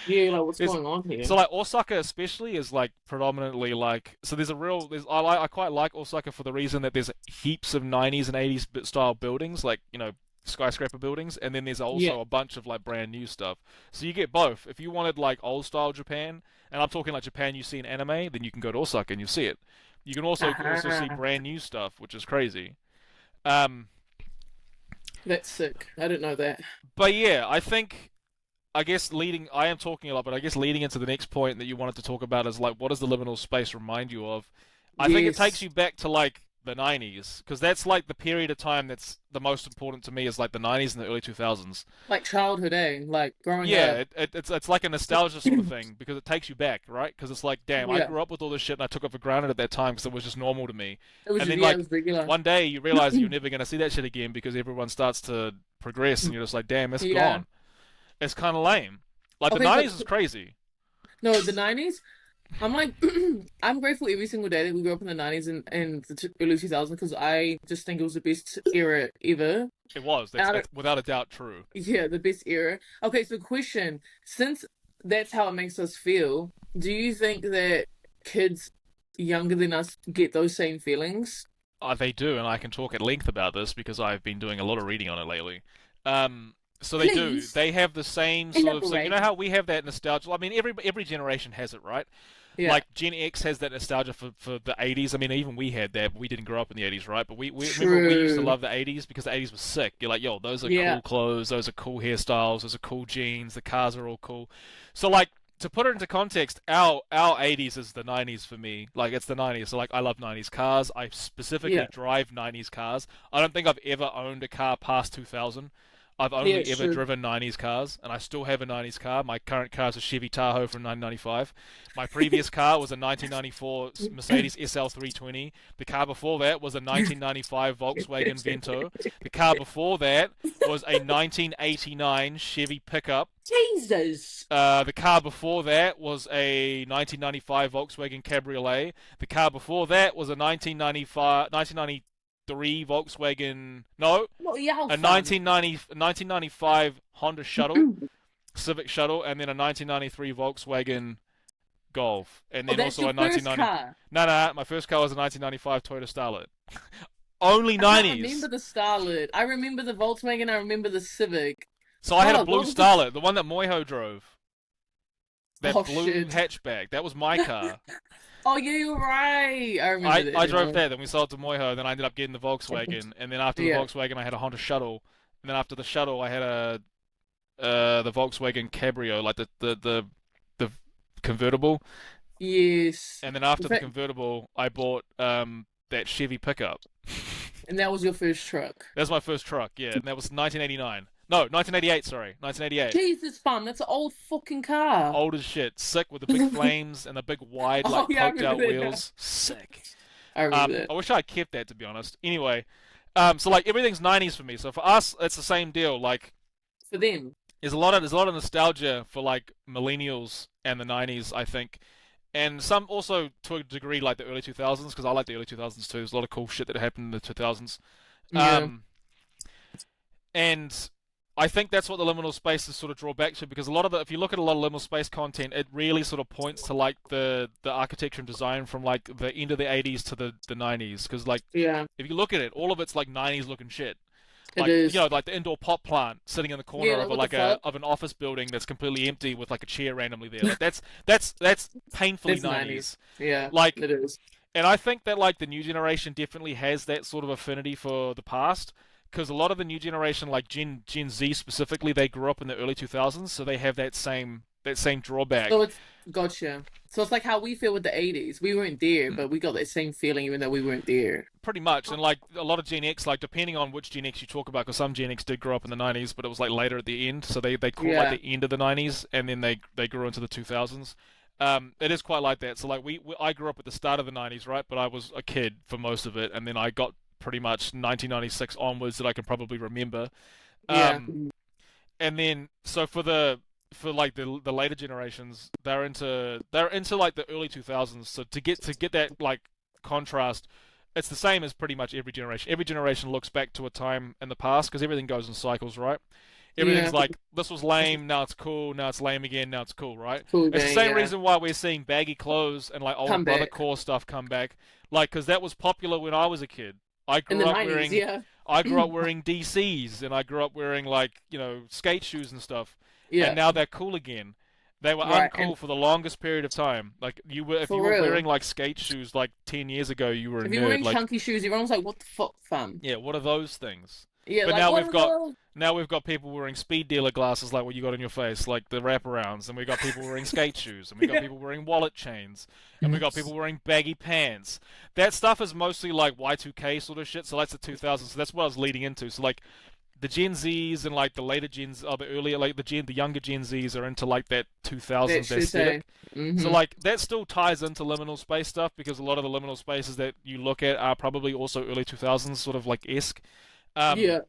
Yeah, like what's There's going on here? so like Osaka especially is like predominantly like so I quite like Osaka for the reason that there's heaps of 90s and 80s style buildings like skyscraper buildings, and then there's Yeah. also a bunch of like brand new stuff. So you get both. If you wanted like old style Japan, and I'm talking like Japan you see in anime, then you can go to Osaka and you see it. You can also see Ah, brand new stuff, which is crazy. Um, that's sick. I didn't know that. but yeah, I am talking a lot, but I guess leading into the next point that you wanted to talk about is like, what does the liminal space remind you of? I think it takes Yes. you back to like the 90s, because that's like the period of time that's the most important to me is like the 90s and the early 2000s. Like childhood, eh? Like growing Yeah, up. it's like a nostalgia sort of thing because it takes you back, right? Because it's like, damn, I Yeah. grew up with all this shit and I took it for granted at that time because it was just normal to me. It was And just, then yeah, it like was regular. one day you realize that you're never gonna see that shit again because everyone starts to progress and you're just like, damn, it's Yeah. gone. It's kind of lame. Like the Okay, but 90s is crazy. no, the 90s. I'm like, I'm grateful every single day that we grew up in the 90s and the early 2000s because I just think it was the best era ever. It was. And That's without a doubt true. yeah, the best era. Okay, so question, since that's how it makes us feel, do you think that kids younger than us get those same feelings? They do, and I can talk at length about this because I've been doing a lot of reading on it lately. So they do. Please They have the same sort of. So you elaborate. know how we have that nostalgia. I mean, every generation has it, right? Yeah. Like Gen X has that nostalgia for the 80s. I mean, even we had that, but we didn't grow up in the 80s, right? But we remember we used to True. love the 80s because the 80s was sick. You're like, yo, those are Yeah. cool clothes, those are cool hairstyles, those are cool jeans, the cars are all cool. So like to put it into context, our 80s is the 90s for me. Like it's the 90s. So like I love 90s cars. I specifically Yeah. drive 90s cars. I don't think I've ever owned a car past 2000. I've Yeah, only it's ever true. driven 90s cars, and I still have a 90s car. My current car is a Chevy Tahoe from 1995. My previous car was a 1994 Mercedes SL320. The car before that was a 1995 Volkswagen Vento. The car before that was a 1989 Chevy pickup. Jesus. The car before that was a 1995 Volkswagen Cabriolet. The car before that was a 1995, Volkswagen. No, What yeah, a fun. 1995 Honda Shuttle, Civic Shuttle, and then a 1993 Volkswagen Golf, and Oh, then that's also your a first 1990. car. No, no, my first car was a 1995 Toyota Starlet. Only I can't remember 90s. the Starlet. I remember the Volkswagen. I remember the Civic. So I had a Fuck, blue what was the? Starlet, the one that Moiho drove. That Oh blue shit. hatchback. That was my car. Oh yeah, you're right. I remember that I drove now. that, then we sold to Moiho, then I ended up getting the Volkswagen, and then after the Yeah. Volkswagen I had a Honda Shuttle, and then after the Shuttle I had a the Volkswagen Cabrio, like the convertible, Yes. and then In after the fact, convertible I bought that Chevy pickup. and that was your first truck. That's my first truck, yeah, and that was 1989. No, 1988. Sorry, 1988. Jesus, fun. That's an old fucking car. Old as shit, sick with the big flames and the big wide Oh like yeah, I coked out remember that now. wheels. Sick. I remember that. I wish I kept that to be honest. Anyway, so like everything's 90s for me. So for us, it's the same deal. Like For them. there's a lot of nostalgia for like millennials and the 90s, I think, and some also to a degree like the early 2000s because I like the early 2000s too. There's a lot of cool shit that happened in the 2000s. Yeah. Um, and I think that's what the liminal spaces sort of draw back to because a lot of the if you look at a lot of liminal space content, it really sort of points to like the architecture and design from like the end of the 80s to the 90s because like Yeah. if you look at it, all of it's like 90s looking shit. It Like is. like the indoor pot plant sitting in the corner Yeah, of like what the a fuck? of an office building that's completely empty with like a chair randomly there. Like that's painfully That's 90s. 90s. Yeah, Like it is. and I think that like the new generation definitely has that sort of affinity for the past because a lot of the new generation like Gen Z specifically they grew up in the early 2000s so they have that same So drawback. it's gotcha. So it's like how we feel with the 80s. We weren't there, Mm. but we got that same feeling even though we weren't there. Pretty much, and like a lot of Gen X, like depending on which Gen X you talk about, because some Gen X did grow up in the 90s, but it was like later at the end, so they caught like Yeah. the end of the 90s, and then they grew into the 2000s. It is quite like that. So like I grew up at the start of the 90s, right? But I was a kid for most of it, and then I got pretty much 1996 onwards that I can probably remember. Yeah. Um, and then so for like the later generations, they're into like the early 2000s. So to get that like contrast, it's the same as pretty much every generation. Every generation looks back to a time in the past because everything goes in cycles, right? Yeah. Everything's like this was lame, now it's cool, now it's lame again, now it's cool, right? Cool It's the gang, same yeah. reason why we're seeing baggy clothes and like older Come brother back. core stuff come back, like because that was popular when I was a kid. I In the grew up 90s, wearing yeah. I grew up wearing DCs and I grew up wearing like skate shoes and stuff, and Yeah. now they're cool again. They were Right. And uncool for the longest period of time. Like if you for were real. wearing like skate shoes like 10 years ago, you were a If you're nerd. wearing Like chunky shoes, everyone's like, what the fuck, fam? yeah, what are those things? Yeah, But like, what are those? now we've got people wearing speed dealer glasses like what you got on your face, like the wraparounds, and we got people wearing skate shoes, and we got Yeah. people wearing wallet chains, and we got people wearing baggy pants. That stuff is mostly like Y2K sort of shit. So that's the 2000s. So that's what I was leading into. So like the Gen Zs and like the later gens, or the earlier like the younger Gen Zs are into like that That 2000s shit, eh? aesthetic. So Mm-hmm. like that still ties into liminal space stuff because a lot of the liminal spaces that you look at are probably also early 2000s sort of like esque. Um, Yeah.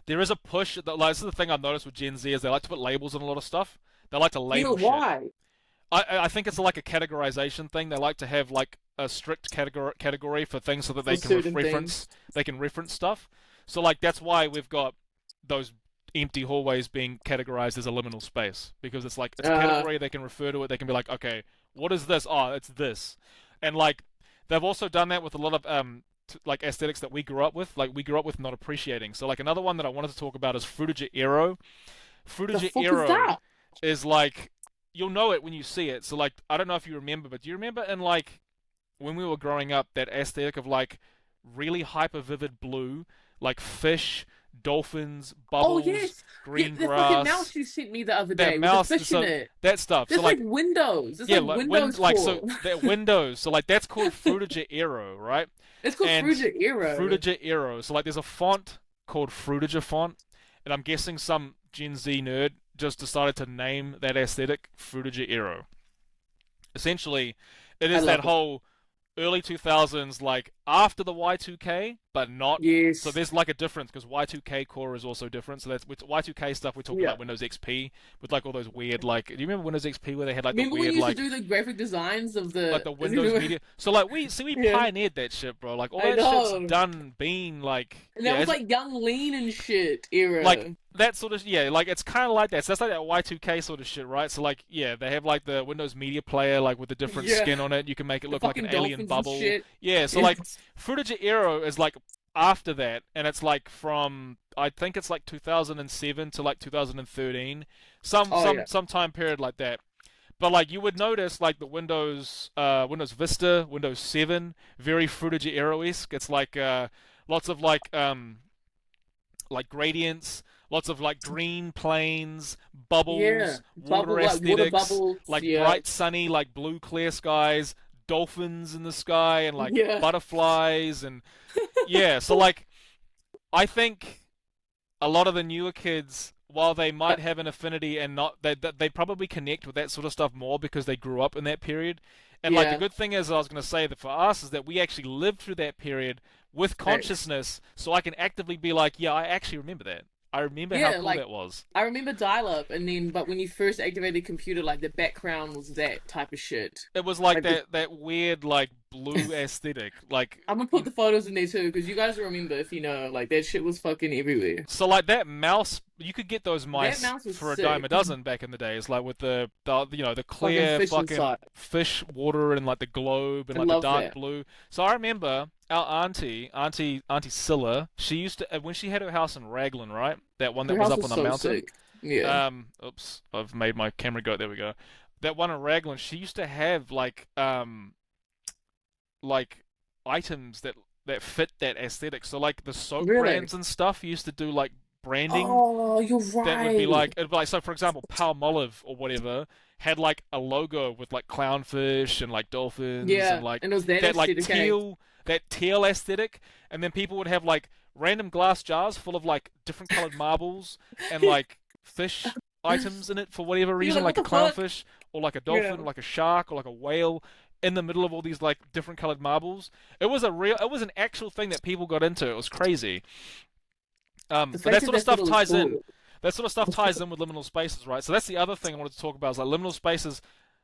there is a push that like this is the thing I've noticed with Gen Z is they like to put labels on a lot of stuff. They like to You know label shit. why? I think it's like a categorization thing. They like to have like a strict category for things so that For they can certain things. reference stuff. So like that's why we've got those empty hallways being categorized as a liminal space because it's a Uh, category they can refer to it. They can be like, okay, what is this? Oh, it's this, and like they've also done that with a lot of like aesthetics that we grew up with. Like we grew up with not appreciating. So like another one that I wanted to talk about is Fruitager Aero. the Fruitager fuck is Aero that? is like you'll know it when you see it. So like I don't know if you remember, but do you remember in like when we were growing up that aesthetic of like really hyper vivid blue, like fish, dolphins, Oh bubbles, yes, yeah, green the fucking grass, mouse you sent me the other that day with the mouse, fish in so it. that stuff. So There's like like windows. There's yeah, like like windows like so for. that windows. So like that's called Fruitager Aero, right? It's called And Fruiter Aero. Fruitager Aero. So like there's a font called Fruitager font, and I'm guessing some Gen Z nerd just decided to name that aesthetic Fruitager Aero. Essentially, it I is that love it. whole early 2000s like after the Y2K, but not. So Yes. there's like a difference because Y2K core is also different. So that's with Y2K stuff. We're talking Yeah. like Windows XP with like all those weird like. Do you remember Windows XP where they had like the Remember when weird you used to like do the graphic designs of like the the Windows Media? So like we Yeah, pioneered that shit, bro. Like all I that shit's know. done, been like And yeah, that was as, like young lean and shit like era. that sort of yeah, like it's kind of like that. So that's like that Y2K sort of shit, right? So like yeah, they have like the Windows Media Player like with the different Yeah. skin on it. You can make it The look like an fucking alien dolphins and bubble. shit. Yeah, so like Yes. Footage Aero is like after that, and it's like from I think it's like 2007 to like 2013, Oh yeah. some time period like that. But like you would notice like the Windows Vista, Windows 7, very Footage Aero-esque. It's lots of like gradients, lots of like green planes, Yeah. bubbles, water Bubble like water aesthetics, bubbles. like Yeah. bright sunny, like blue clear skies, dolphins in the sky, and like Yeah. butterflies, and yeah. So like I think a lot of the newer kids, while they Uh, might have an affinity and not, they probably connect with that sort of stuff more because they grew up in that period. And like the yeah. good thing is, I was going to say that for us is that we actually lived through that period with Thanks. consciousness, so I can actively be like, yeah, I actually remember that. I remember how Yeah, cool like that was. I remember dial-up, and then but when you first activated the computer, like the background was that type of shit. It was like Like the that weird like blue aesthetic, like I'm gonna put the photos in there too, because you guys remember if you know, like that shit was fucking everywhere. so like that mouse, you could get those That mice mouse was for a dime a sick. dozen back in the days, like with the Fucking clear fish fucking inside. fish water and like the globe and I like the love dark that. blue. So I remember our auntie Scylla, she used to when she had her house in Raglan, right? That one Her that was house up was on the so mountain. sick. Yeah. Oops, I've made my camera go. There we go. That one in Raglan, she used to have like items that fit that aesthetic. So like the soap Really? brands and stuff used to do like branding Oh, you're that would be right. like it'd be like so for example Palmolive or whatever had like a logo with like clownfish and like dolphins and Yeah, like and it was that that like aesthetic, okay? teal aesthetic, and then people would have like random glass jars full of like different colored marbles and like fish items in it for whatever You're reason, like, what like a the fuck? clownfish or like a Yeah. dolphin or like a shark or like a whale in the middle of all these like different colored marbles. It was an actual thing that people got into. It was crazy. The But that fact that sort of that's what stuff it was ties in. called. That sort of stuff ties in with liminal spaces, right? So that's the other thing I wanted to talk about is like liminal spaces.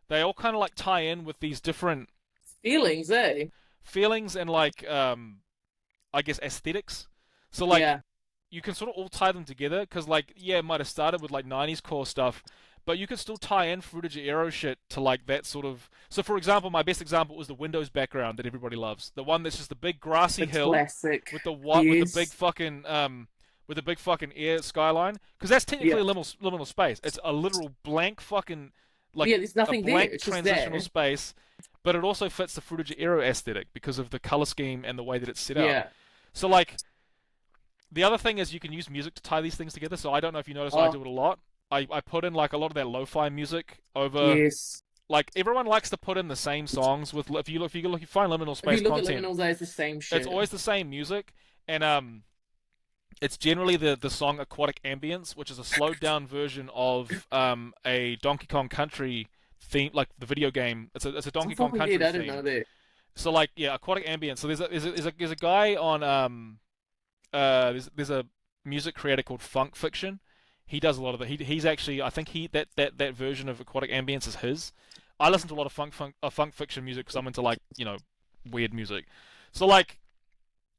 They all kind of like tie in with these different Feelings, eh? feelings and like I guess aesthetics. So like Yeah. you can sort of all tie them together because like yeah, it might have started with like '90s core stuff, but you could still tie in Footage Aero shit to like that sort of. So for example, my best example was the Windows background that everybody loves, the one that's just the big grassy The hill classic. with the what Yes. with the big fucking air skyline because that's Yeah. technically a liminal space. It's a literal blank fucking like Yeah, there's a nothing there. blank It's just transitional there. space, but it also fits the Footage Aero aesthetic because of the color scheme and the way that it's set out. Yeah. So like the other thing is you can use music to tie these things together. So I don't know if you notice I Oh, do it a lot. I put in like a lot of that lo-fi music over yes. like everyone likes to put in the same songs with if you find liminal If you space look at content, Liminals, it's the same it's shit. always the same music and it's generally the song Aquatic Ambience, which is a slowed down version of a Donkey Kong Country theme, like the video game. It's a Oh, Donkey Kong fucking did. Country I didn't know theme. that. So like yeah, Aquatic Ambience. So there's a guy on there's a music creator called Funk Fiction. He does a lot of it. He's actually I think he that version of Aquatic Ambience is his. I listen to a lot of funk fiction music because I'm into like weird music. So like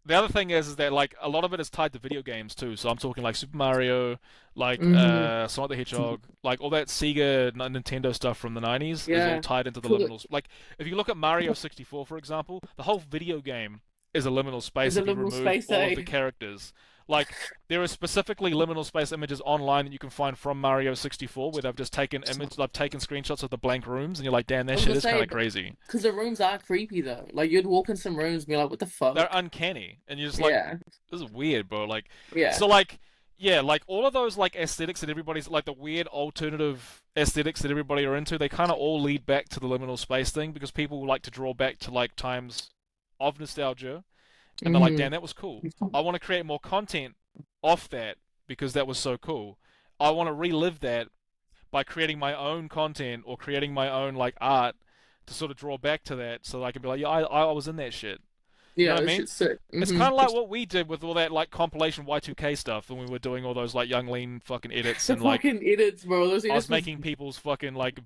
the other thing is that like a lot of it is tied to video games too. So I'm talking like Super Mario, like Mm-hmm. Sonic the Hedgehog, like all that Sega, Nintendo stuff from the '90s is all Yeah. tied into the Cool. liminals. Like if you look at Mario 64, for example, the whole video game is a liminal There's space a if you Liminal remove space, all of eh? the characters. Like there are specifically liminal space images online that you can find from Mario 64 where they've taken screenshots of the blank rooms, and you're like, damn, I that was shit gonna is kind say, of crazy. because the rooms are creepy though. Like you'd walk in some rooms and be like, "What the They're fuck?" uncanny, and you're just like, Yeah. this is weird, bro. Like, Yeah. so like, yeah, like all of those like aesthetics that everybody's like the weird alternative aesthetics that everybody are into, they kind of all lead back to the liminal space thing because people like to draw back to like times of nostalgia, and they're like, Mm-hmm. damn, that was cool. I want to create more content off that because that was so cool. I want to relive that by creating my own content or creating my own like art to sort of draw back to that, so that I can be like, yeah, I was in that shit. You know Yeah, what I this mean? shit's sick. It's kind of like what we did with all that like compilation Y2K stuff when we were doing all those like Young Lean fucking edits The and like fucking edits, bro. Those I edits was was making people's fucking like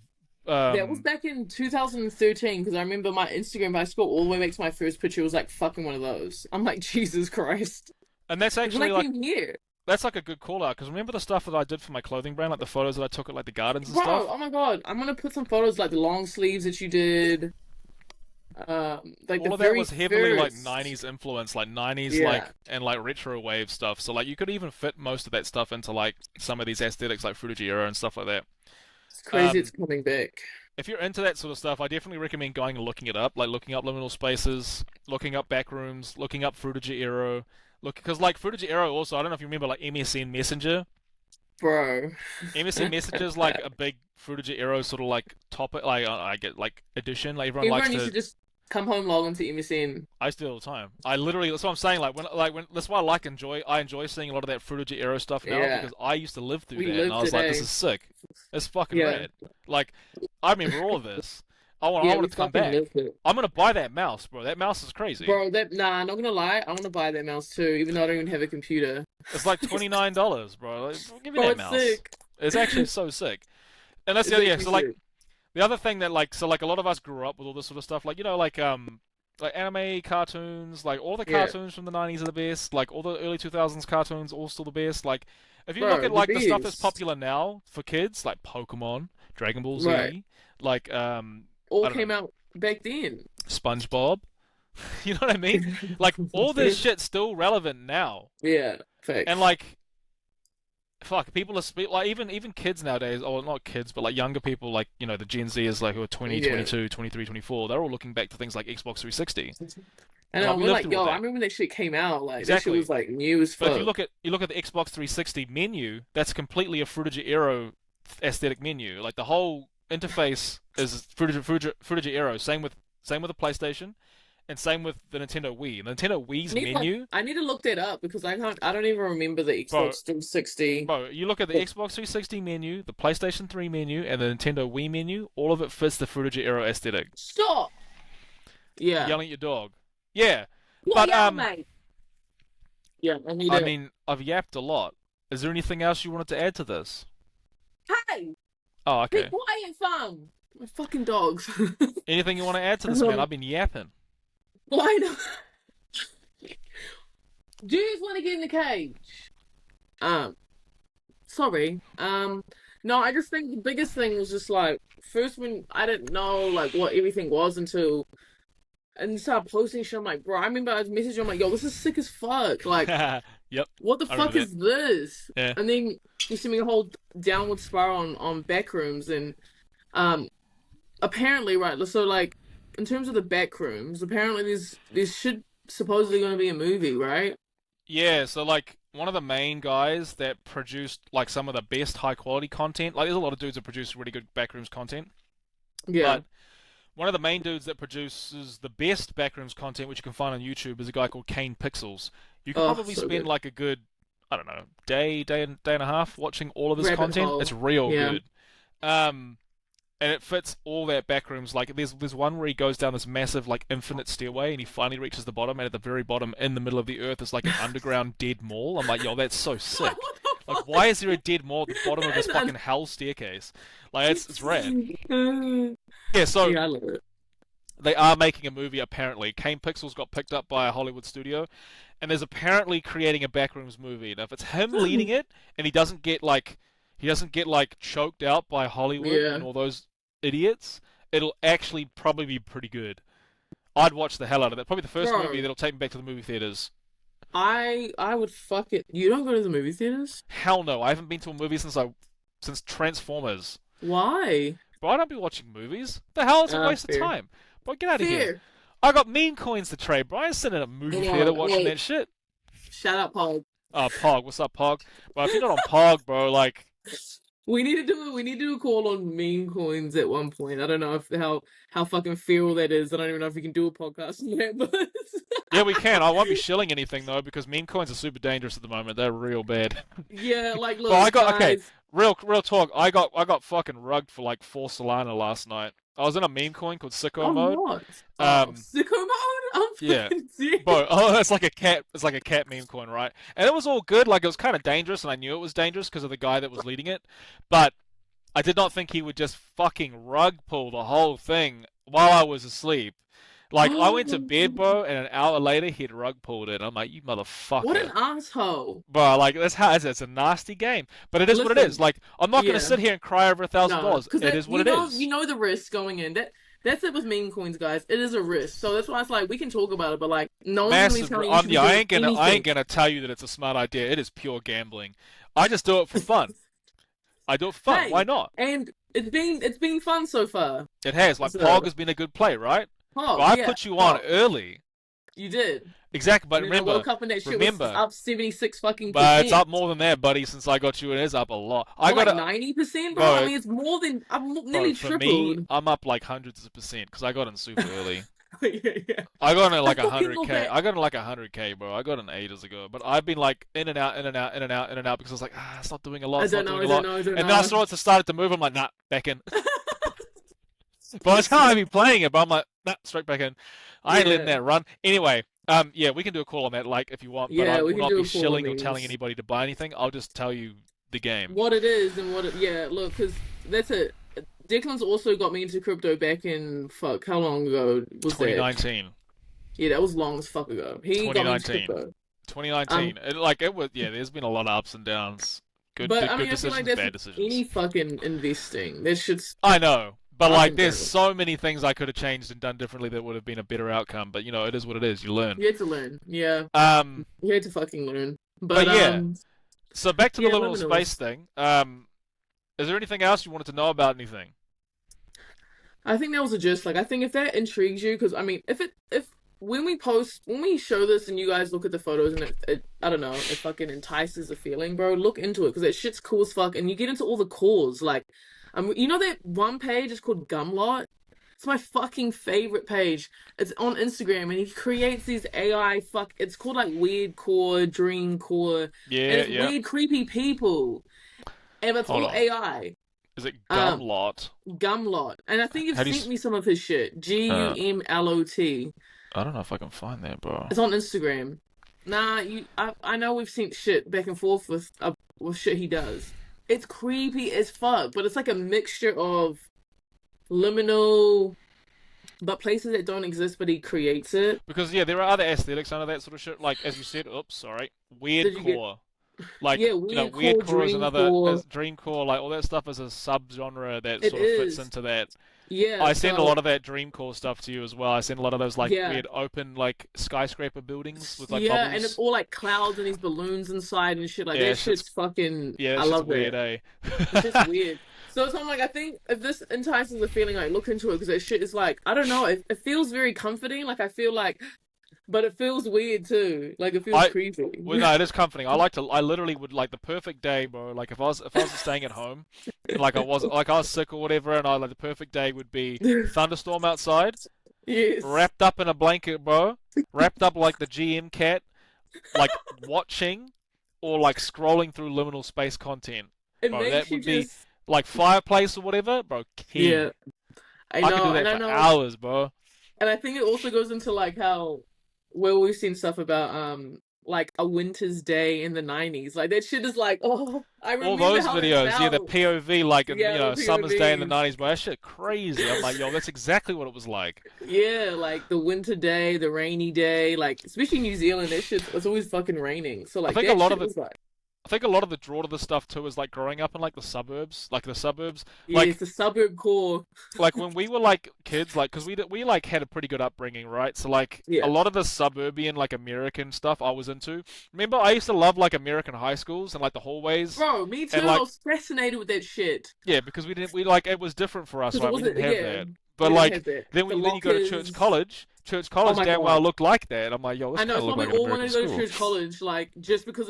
that was back in 2013 because I remember my Instagram high school all the way back to my first picture was like fucking one of those. I'm like, Jesus Christ. and that's Like when I actually like came here, that's like a good call out because remember the stuff that I did for my clothing brand, like the photos that I took at like the gardens and bro, stuff. oh my God, I'm gonna put some photos like the long sleeves that you did. Like the All of that very was heavily like first. 90s influence, like 90s Yeah, like and like retro wave stuff. So like you could even fit most of that stuff into like some of these aesthetics like Fruity Era and stuff like that. it's crazy it's Um, coming back. if you're into that sort of stuff, I definitely recommend going and looking it up, like looking up liminal spaces, looking up backrooms, looking up Fruity Era. Look, because like Fruity Era also, I don't know if you remember like MSN Messenger. Bro. MSN Messenger is like a big Fruity Era sort of like topic, like I get like edition. Like everyone likes Everyone used to to just come home, log into MSN. I used to do it all the time. I literally, that's what I'm saying. Like when that's why I enjoy seeing a lot of that Fruity Era stuff now Yeah, because I used to live through we that, and live I was like, this today. is sick. It's fucking Yeah, rad. Like, I remember all of this. I yeah, want we it to come fucking back. lived it. I'm gonna buy that mouse, bro. That mouse is crazy. Bro, that nah, not gonna lie, I want to buy that mouse too, even though I don't even have a computer. It's like $29, bro. Like, give me Bro, that it's mouse. sick. It's actually so sick. And that's the It's other, yeah. actually So like sick. the other thing that like so like a lot of us grew up with all this sort of stuff, like like anime cartoons, like all the Yeah, cartoons from the 90s are the best, like all the early 2000s cartoons all still the best. Like if you look bro, at the like the stuff that's bees, popular now for kids, like Pokemon, Dragon Ball right, Z, like all I don't know, came out back then. SpongeBob, you know what I mean? Like all this shit's still relevant now. Yeah, And facts. like fuck, people are like even kids nowadays, or not kids, but like younger people, like the Gen Zers, like who are 20, Yeah. 22, 23, 24, they're all looking back to things like Xbox 360. I And like know, we we're lived like, through all yo, I that. remember when that shit came out, like that shit Exactly. was like new as But if fuck. you look at the Xbox 360 menu, that's completely a Fruity Aero aesthetic menu. Like the whole interface is Fruity Aero. Same with the PlayStation, and same with the Nintendo Wii. The Nintendo Wii's menu, I need to look that up because I don't even remember the bro, Xbox 360. you look at the Xbox 360 menu, the PlayStation 3 menu, and the Nintendo Wii menu. All of it fits the Fruity Aero aesthetic. Stop. You're Yeah. yelling at your dog. Yeah, What but y'all, mate? Yeah, I need I to. mean, I've yapped a lot. Is there anything else you wanted to add to this? Hey, Oh, be okay. quiet, fam. My fucking dogs. Anything you want to add to this, man? I've been yapping. Why not? Do you just want to get in the cage? Um, sorry. No, I just think the biggest thing was just like first when I didn't know like what everything was until and started posting shit. I'm like, bro, I remember I was messaging. I'm like, yo, this is sick as fuck. Like, Yep, what the I remember fuck that. is this? Yeah. And then you see me a whole downward spiral on backrooms and um apparently right. So like in terms of the backrooms, apparently there's should supposedly going to be a movie, right? Yeah, so like one of the main guys that produced like some of the best high quality content, like there's a lot of dudes that produce really good backrooms content, Yeah. but one of the main dudes that produces the best backrooms content, which you can find on YouTube, is a guy called Kane Pixels. You could Oh, probably so spend good. like a good, I don't know, day and a half watching all of his Rabbit content. It's hole. real Yeah. good. Um, and it fits all that backrooms. Like there's one where he goes down this massive like infinite stairway and he finally reaches the bottom, and at the very bottom, in the middle of the earth, is like an underground dead mall. I'm like, yo, that's so sick. What the Like, why is there a fuck? dead mall at the bottom of this fucking hell staircase? Like, it's rad. Yeah, Yeah, so I love it. they are making a movie apparently. Kane Pixels got picked up by a Hollywood studio, and there's apparently creating a backrooms movie. And if it's him leading it, and he doesn't get like choked out by Hollywood Yeah. and all those idiots, it'll actually probably be pretty good. I'd watch the hell out of that. Probably the first movie Bro, that'll take me back to the movie theaters. I would fuck it. You don't go to the movie theaters? Hell no, I haven't been to a movie since Transformers. Why? But I don't be watching movies. The hell, it's a waste of Fair. time. Bro, get out of here. Fair. I got meme coins to trade, bro. I ain't sitting in a movie theater watching Hey, that shit. shut up, Paul. Pog, what's up, Pog? But if you're not on Pog, bro, like, We need to do a call on meme coins at one point. I don't know if how fucking feral that is. I don't even know if we can do a podcast on that, but yeah, we can. I won't be shilling anything though because meme coins are super dangerous at the moment. They're real bad. yeah, like But I look, got okay, guys. real talk. I got fucking rugged for like 4 Solana last night. I was in a meme coin called Sicko On Mode. what? Oh, Um, sicko mode? I'm yeah, fucking serious. bro. Oh, it's like a cat. It's like a cat meme coin, right? And it was all good. Like it was kind of dangerous, and I knew it was dangerous because of the guy that was leading it. But I did not think he would just fucking rug pull the whole thing while I was asleep. Like I went to bed, bro, and an hour later he'd rug pulled it. I'm like, you What an motherfucker. asshole. Bro, like that's how it's a nasty game, but it is what it is. Listen, Like I'm not gonna yeah. sit here and cry over a thousand No, dollars. because It is what you it know is. the risk going in. That's it with meme coins, guys. It is a risk. So that's why it's like we can talk about it, but like no one's gonna be Massive. telling you you should be Yeah, doing I ain't anything. gonna tell you that it's a smart idea. It is pure gambling. I just do it for fun. I do it for fun. Why Hey, not? and it's been fun so far. It has. Like Pog So, has been a good play, right? But Pog, I yeah, put you on Pog, early. you did. Exactly. But And then I remember, woke up and that shit was remember. up 76 fucking But it's up percent. more than that, buddy. Since I got you, it is up a lot. I More got like to 90%, bro. I bro, mean, it's more than I've bro. nearly For me, tripled. I'm up like hundreds of percent because I got in super early. Yeah, yeah. I got in I like fucking love 100k. that. I got in like 100k, bro. I got in ages ago, but I've been like in and out, in and out, in and out, in and out because I was like, it's not doing a lot. I It's don't not know. doing I a don't lot. know. I don't And then I know. saw it started to move. I'm like, nah, back in. But it's how I be playing it. But I'm like, nah, straight back in. I ain't letting Yeah, that run. Anyway, yeah, we can do a call on that, like if you want. But I yeah. We will can not do be a call on shilling or telling these. anybody to buy anything. I'll just tell you the game. What it is and what it. Yeah, look, because that's it. Declan's also got me into crypto back in fuck. How long ago was that? 2019. Yeah, that was long as fuck ago. He got me into 2019. crypto. 2019. Um, It was. Yeah, there's been a lot of ups and downs. but I Good mean, I feel like decisions, that's bad with decisions. any fucking investing. That shit's I know, but up like, and there's down. so many things I could have changed and done differently that would have been a better outcome. But it is what it is. You learn. You had to learn. Yeah, Um, you had to fucking learn. but But yeah. So back to the yeah, liminal space liminals. thing. Is there anything else you wanted to know about anything? I think that was a gist. Like, I think if that intrigues you, because I mean, if when we post, when we show this, and you guys look at the photos, and I don't know, it fucking entices a feeling, bro. Look into it because that shit's cool as fuck, and you get into all the cores. Like, you know that one page is called Gumlot. It's my fucking favorite page. It's on Instagram, and he creates these AI fuck. It's called like Weird Core, Dream Core, and Yeah, it's yeah. weird, creepy people, and it's Hold all on. AI. Is it Um, Gumlot? Gumlot, and I think you've How do you? sent me some of his shit. Uh, Gumlot. I don't know if I can find that, bro. It's on Instagram. Nah, I know we've seen shit back and forth with shit he does. It's creepy as fuck, but it's like a mixture of liminal, but places that don't exist, but he creates it. Because yeah, there are other aesthetics under that sort of shit. Like as you said, oops, sorry, weird Did you get core. Like yeah, weird weird core, core is dream another core. is dream core. Like all that stuff is a subgenre that It sort of fits is. into that. Yeah, I send a so lot of that dream core stuff to you as well. I send a lot of those like yeah. weird open like skyscraper buildings with like Yeah, and it's bubbles. all like clouds and these balloons inside and shit. Like Yeah, that shit's shit's fucking yeah, I that shit's love weird, that. eh? It's just weird. So I'm like, I think if this entices the feeling, like look into it because that shit is like, I don't know, it feels very comforting. Like I feel like, but it feels weird too. Like it feels I creepy. Well, no, it is comforting. I literally would like the perfect day, bro. Like if I was staying at home, and like I was sick or whatever, and I like the perfect day would be thunderstorm outside, Yes, wrapped up in a blanket, bro, wrapped up like the GM cat, like watching or like scrolling through liminal space content, it bro. That makes you would be just like fireplace or whatever, bro. yeah. Key. I I could do know, that and I for know, hours, bro. and I think it also goes into like how where we've seen stuff about like a winter's day in the 90s. Like that shit is like, oh, I All remember those how that videos, yeah, the felt. POV, like in Yeah, the summer's day in the POVs. '90s, bro. That shit crazy. I'm like, yo, that's exactly what it was like. Yeah, like the winter day, the rainy day, like especially New Zealand, that shit's it's always fucking raining. So I like think a that lot shit of it was like I think a lot of the draw to the stuff too is like growing up in like the suburbs, yeah, like it's a suburb core. when we were like kids, like because we like had a pretty good upbringing, right? So like a Yeah. lot of the suburban like American stuff I was into. Remember, I used to love like American high schools and like the hallways Bro, me too. and I like was fascinated with that shit. yeah, because we like it was different for us, Because it right? We wasn't didn't have yeah, that, we but didn't like have that. The then you go to lockers. church Oh college my damn well God. looked like that. I'm like, yo, this I know, kind of it's why looked we like an all American wanted to go to school. church college, like just because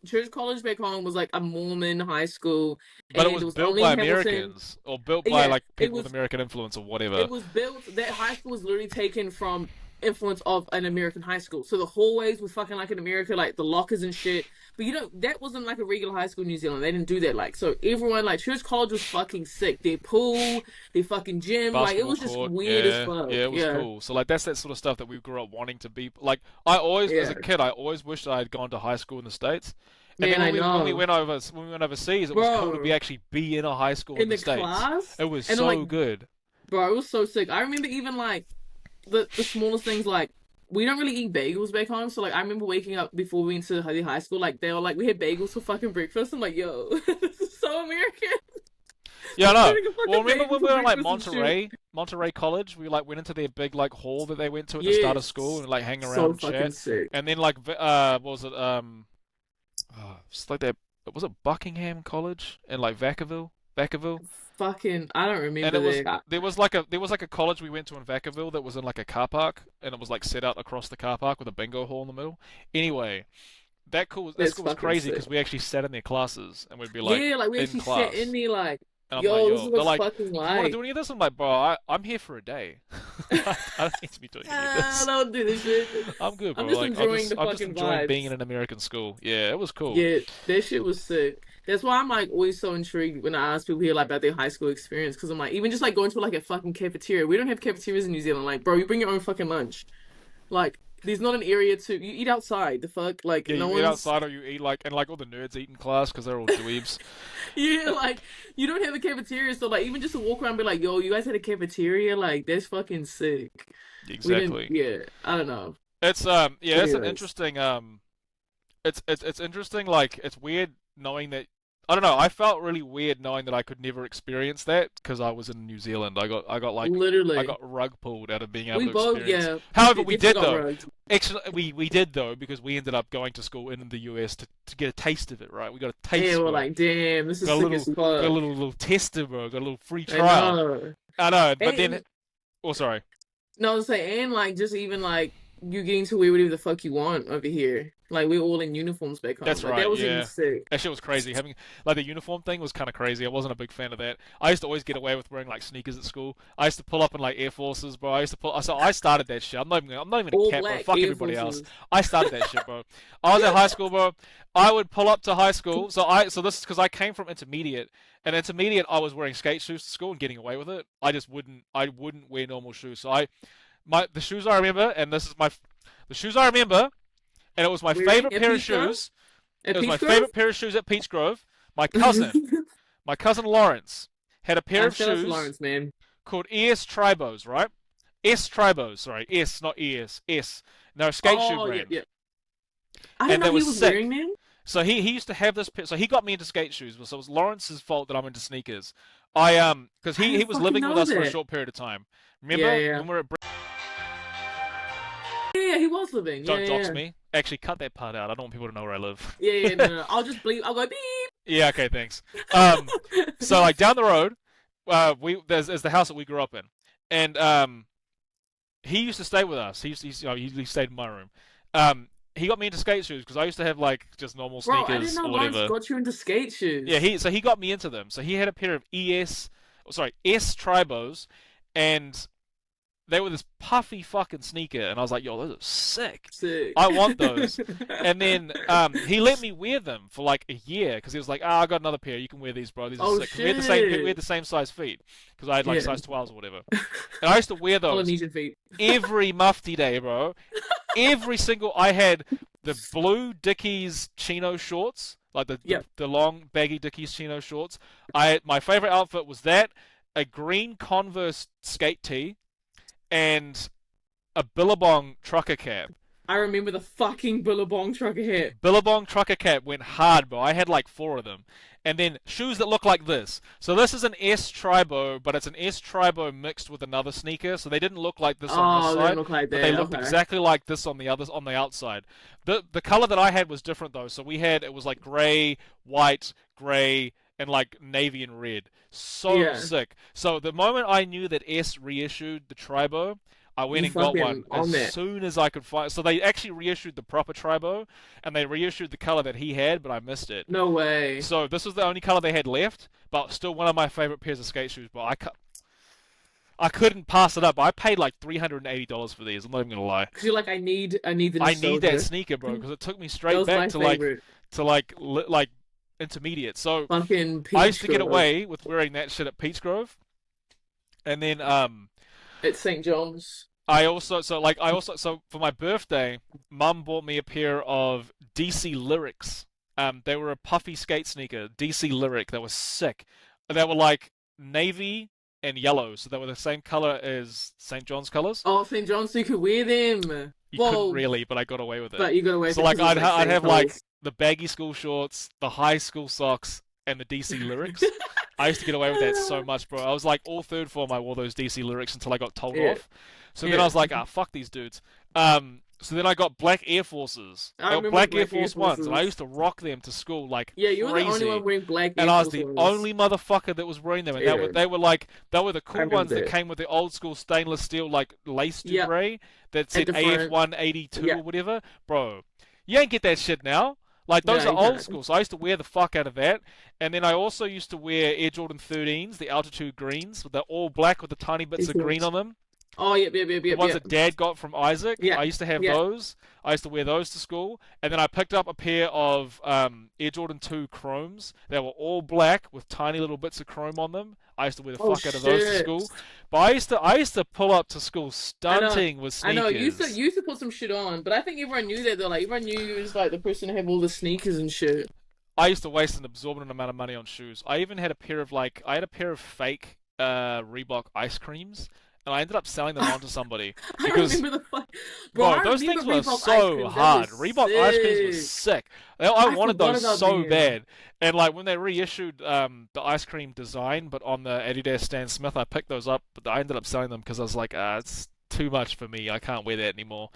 church college back home was like a Mormon high school, But it and was it was built only by in Hamilton. Americans or built by Yeah, like it people with was American influence or whatever. it was built. That high school was literally taken from influence of an American high school. So the hallways were fucking like in America, like the lockers and shit. But that wasn't like a regular high school in New Zealand. They didn't do that. Like, so everyone, like, Church College was fucking sick. Their pool, their fucking gym, like, it Basketball was just court, weird as yeah, fuck. yeah, it was Yeah, cool. So like that's that sort of stuff that we grew up wanting to be. Like I always, as a yeah. kid, I always wished I had gone to high school in the States. And then Man, I know. when we went overseas, it was cool to be Bro, actually be in a high school in in the the States. class, It was and then, like, so good. bro, it was so sick. I remember even, like, the smallest things, like, we don't really eat bagels back home. So, like, I remember waking up before we went to the high school, like, they were like, we had bagels for fucking breakfast. I'm like, yo, this is so American. Yeah, I know. Having a Well, fucking remember bagel when we for were in like breakfast and shit. Monterey College? We like went into their big like hall that they went to at the start of school Yes. and like hang around So and fucking chat. sick. And then like what was it? It's like that. Was it Buckingham College in like Vacaville? Fucking, I don't And remember it was that. there was like a college we went to in Vacaville that was in like a car park and it was like set out across the car park with a bingo hall in the middle. Anyway, that That's school was fucking crazy sick. because we actually sat in their classes and we'd be like Yeah, like we in actually sat in class. there like, And I'm like, yo, this is yo, what they're it's like, fucking do you want to like. do any of this? I'm like, bro, I'm here for a day. I don't need to be doing any of Ah, this. don't do this shit. I'm good, I'm bro. just Like, enjoying the I'm just fucking enjoying being in vibes. an American school. Yeah, it was cool. Yeah, that shit was sick. That's why I'm like always so intrigued when I ask people here like about their high school experience because I'm like even just like going to like a fucking cafeteria. We don't have cafeterias in New Zealand. Like, bro, you bring your own fucking lunch. Like, there's not an area to you eat outside. The fuck, like Yeah, no you eat one's outside or you eat like, and like all the nerds eat in class because they're all dweebs. yeah, like you don't have a cafeteria. So like even just to walk around and be like, yo, you guys had a cafeteria. Like that's fucking sick. We didn't. Exactly. Yeah, I don't know. Yeah, But it's an anyways, interesting it's interesting. Like it's weird knowing that. I don't know. I felt really weird knowing that I could never experience that because I was in New Zealand. I literally, got rug pulled out of being able we to both experience. yeah, However, we definitely did got though. rugged. Actually, we did though because we ended up going to school in the US to get a taste of it. Right, we got a And taste, we're bro. like, damn, this is Got a sick as little got a fuck. little tester, bro. Got a little free I trial. know. I know, but then And oh sorry. no, I'm saying, and like just even like you getting to wear whatever the fuck you want over here. Like we're all in uniforms back home. That's Like that right. was even Yeah. sick. That shit was crazy. Having like the uniform thing was kind of crazy. I wasn't a big fan of that. I used to always get away with wearing like sneakers at school. I used to pull up in like Air Forces, bro. I used to pull. So I started that shit. I'm not even a All cat, bro. black Fuck Air everybody else. Forces. I started that shit, bro. I was at high school, bro. I would pull up to high school. So this is because I came from intermediate, and intermediate I was wearing skate shoes to school and getting away with it. I wouldn't wear normal shoes. So the shoes I remember, and this is the shoes I remember, and it was my Wearing favorite at pair of Peach Grove? shoes. It At was my Peach Grove? favorite pair of shoes at Peach Grove. My cousin, my cousin Lawrence, had a pair I of shout out to shoes Lawrence, man. called ES Tribos, right? S Tribos, sorry, S, not ES, S. And they're a skate shoe Oh, yeah, brand, yeah. I didn't and they know were he was wearing sick. them. So he used to have this. So he got me into skate shoes. So it was Lawrence's fault that I'm into sneakers. Because I he didn't was fucking living with know us for a that. short period of time. Yeah, Remember yeah. when we were at Yeah, he was living. Yeah, Don't dox yeah. me. Actually, cut that part out. I don't want people to know where I live. Yeah, yeah, no, no, no. I'll just bleep. I'll go Yeah, okay, thanks. Um, so like down the road, there's the house that we grew up in, and he used to stay with us. He stayed in my room. He got me into skate shoes because I used to have like just normal Bro, I didn't sneakers know or Lawrence whatever. got you into skate Yeah, shoes. he got me into them. So he had a pair of S Tribos, and they were this puffy fucking sneaker, and I was like, yo, those are sick. Sick. I want those. And then he let me wear them for like a year because he was like, I got another pair. You can wear these, bro. These are Oh sick. 'Cause we had shit. the same size feet because I had like Yeah. size 12s or whatever. And I used to wear those Polynesian feet. every mufti day, bro. Every single. I had the blue Dickies chino shorts, like Yep. the long baggy Dickies chino shorts. My favorite outfit was that, a green Converse skate tee, and a Billabong trucker cap. I remember the fucking Billabong trucker hat. Billabong trucker cap went hard, bro. I had like 4 of them. And then shoes that look like this. So this is an S Tribo, but it's an S Tribo mixed with another sneaker. So they didn't look like this on this Oh, they don't side, look like but they that. looked Okay. exactly like this on the outside. The color that I had was different though. So it was like gray, white, gray, and like navy and red. So Yeah. sick. So the moment I knew that S reissued the Tribo, I went You and got fucking one on as that. soon as I could find. So they actually reissued the proper Tribo, and they reissued the color that he had, but I missed it. No way. So this was the only color they had left, but still one of my favorite pairs of skate shoes. But I couldn't pass it up. I paid like $380 for these. I'm not even gonna lie. Because you're like, I need the I need that nostalgia. sneaker, bro, because it took me That straight was back my to like favorite. like intermediate. So Fucking I used Peach to get Grove away with wearing that shit at Peach Grove, and then at St. John's. so for my birthday, Mum bought me a pair of DC Lyrics. They were a puffy skate sneaker, DC Lyric. They were sick. They were like navy and yellow, so they were the same color as St. John's colors. Oh, St. John's, so you could wear them. You couldn't Well, really, but I got away with it. but you got away with So it like because it was like I'd same have like colors. the baggy school shorts, the high school socks, and the DC Lyrics. I used to get away with that so much, bro. I was like all third form. I wore those DC Lyrics until I got told Yeah, off. So then I yeah. was like, ah, fuck these dudes. So then I got black Air Forces. I I got remember black Air Black Air Force Ones, and I Forces. used to rock them to school like Yeah, you were the only crazy. one wearing black And Air I was Force the Ones. only motherfucker that was wearing them, and Yeah, they were the I cool ones remember that that. came with the old school stainless steel like lace Yep, dubray that at said the front. AF182 Yeah, or whatever, bro. You ain't get that shit now. Like those no, are you old can't. school, so I used to wear the fuck out of that. And then I also used to wear Air Jordan 13s, the altitude greens, they're all black with the tiny bits of green Excellent. on them. Oh, yep, yep, yep, The yep, ones yep. that Dad got from Isaac, Yeah, I used to have yeah. those. I used to wear those to school, and then I picked up a pair of Air Jordan 2 Chromes. They were all black with tiny little bits of chrome on them. I used to wear the Oh fuck out of those to shit. school. But I used to pull up to school I know. stunting with I know. sneakers. You used to put some shit on, but I think everyone knew that though. Like everyone knew you was like the person to have all the sneakers and shit. I used to waste an absorbent amount of money on shoes. I even had a pair of I had a pair of fake Reebok ice creams, and I ended up selling them on to somebody I because remember the fuck, bro. bro, I those remember things were Reebok ice so creams. That hard. was Reebok ice creams were sick. sick. I I wanted forgot those about so them. bad. And like when they reissued the ice cream design, but on the Adidas Stan Smith, I picked those up, but I ended up selling them because I was like, it's too much for me. I can't wear that anymore.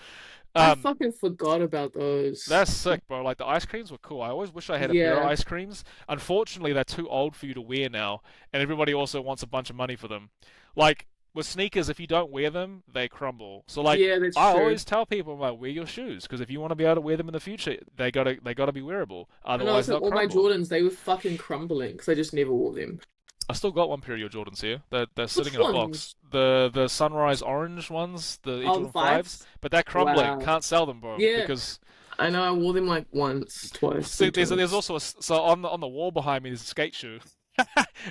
I Um, fucking forgot about those. that's sick, bro. Like the ice creams were cool. I always wish I had a pair of Yeah. ice creams. Unfortunately, they're too old for you to wear now, and everybody also wants a bunch of money for them. Like with sneakers, if you don't wear them, they crumble. So like Yeah, that's I true. always tell people, like, wear your shoes because if you want to be able to wear them in the future, they gotta be wearable. I know. Otherwise, So they'll all my crumble. Jordans, they were fucking crumbling because I just never wore them. I still got one pair of your Jordans here. They're sitting Which in a box. ones? The sunrise orange ones, the Air Oh, the Jordan 5s, fives. but they're crumbling. Wow. Can't sell them, bro, Yeah, because I know. I wore them like once, twice, see, three there's times. also so on the wall behind me there's a skate shoe.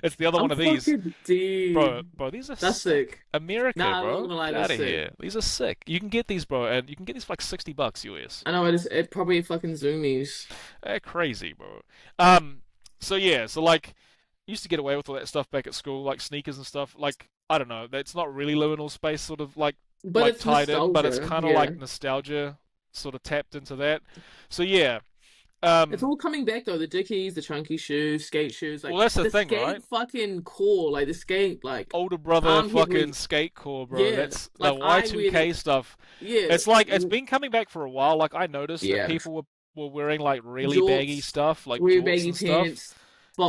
It's the other I'm one of these, fucking dead. bro. These are That's sick. sick. America, Nah, I'm not bro. gonna lie, Get that's out of sick. here. These are sick. You can get these, bro, and you can get these for like $60 US. I know it probably fucking zoomies. They're crazy, bro. Um, so yeah, so like, used to get away with all that stuff back at school, like sneakers and stuff. Like, I don't know, that's not really liminal space, sort of But like it's tied in, but it's nostalgia. kind of Yeah. like nostalgia, sort of tapped into that. So yeah, It's um, all coming back though. The Dickies, the chunky shoes, skate shoes, well like that's the the thing, skate right? fucking core, like the skate like Older brother armpit fucking width. skate core, bro. Yeah. That's the Like I Y2K wear stuff. yeah. It's like it's been coming back for a while. Like I noticed that Yeah. people were wearing like really baggy Jorts, stuff, like wear jorts baggy and stuff, pants,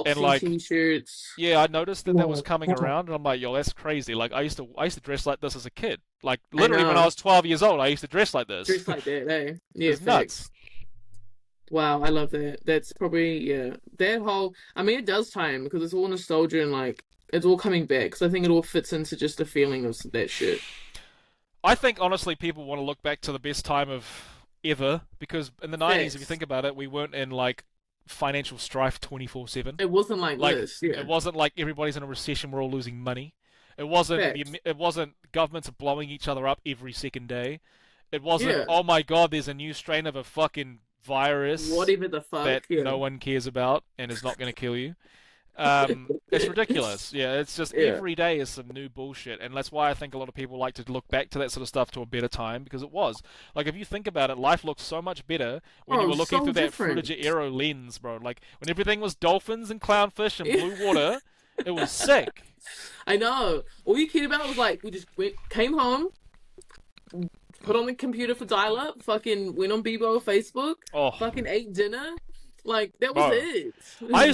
and boxy like t-shirts. yeah, I noticed that that was Yeah. coming around, and I'm like, yo, that's crazy. Like I used to dress like this as a kid. Like I literally when I know. was 12 years old, I used to dress like this. Dress like that, eh? Yeah, It's nuts. facts. Wow, I love that. That's probably yeah. That whole I mean it does time because it's all nostalgia and like it's all coming back because I think it all fits into just the feeling of that shit. I think honestly, people want to look back to the best time of ever because in the 90s, if you Facts. think about it, we weren't in like financial strife 24/7. It wasn't like Like this, yeah. it wasn't like everybody's in a recession, we're all losing money. Facts. It wasn't governments are blowing each other up every second day. It wasn't Yeah. oh my god, there's a new strain of a fucking virus Whatever the that fuck, yeah. no one cares about and is not going to kill you. It's ridiculous. Yeah, it's just Yeah. every day is some new bullshit, and that's why I think a lot of people like to look back to that sort of stuff to a better time because it was. Like if you think about it, life looks so much better when you Oh, were looking so through that different. Frutiger Aero lens, bro. Like when everything was dolphins and clownfish and blue water, it was sick. I know. All you cared about was like we just came home, put on the computer for dial-up, fucking went on Bebo or Facebook, Oh, fucking ate dinner. Like that was bro. it. I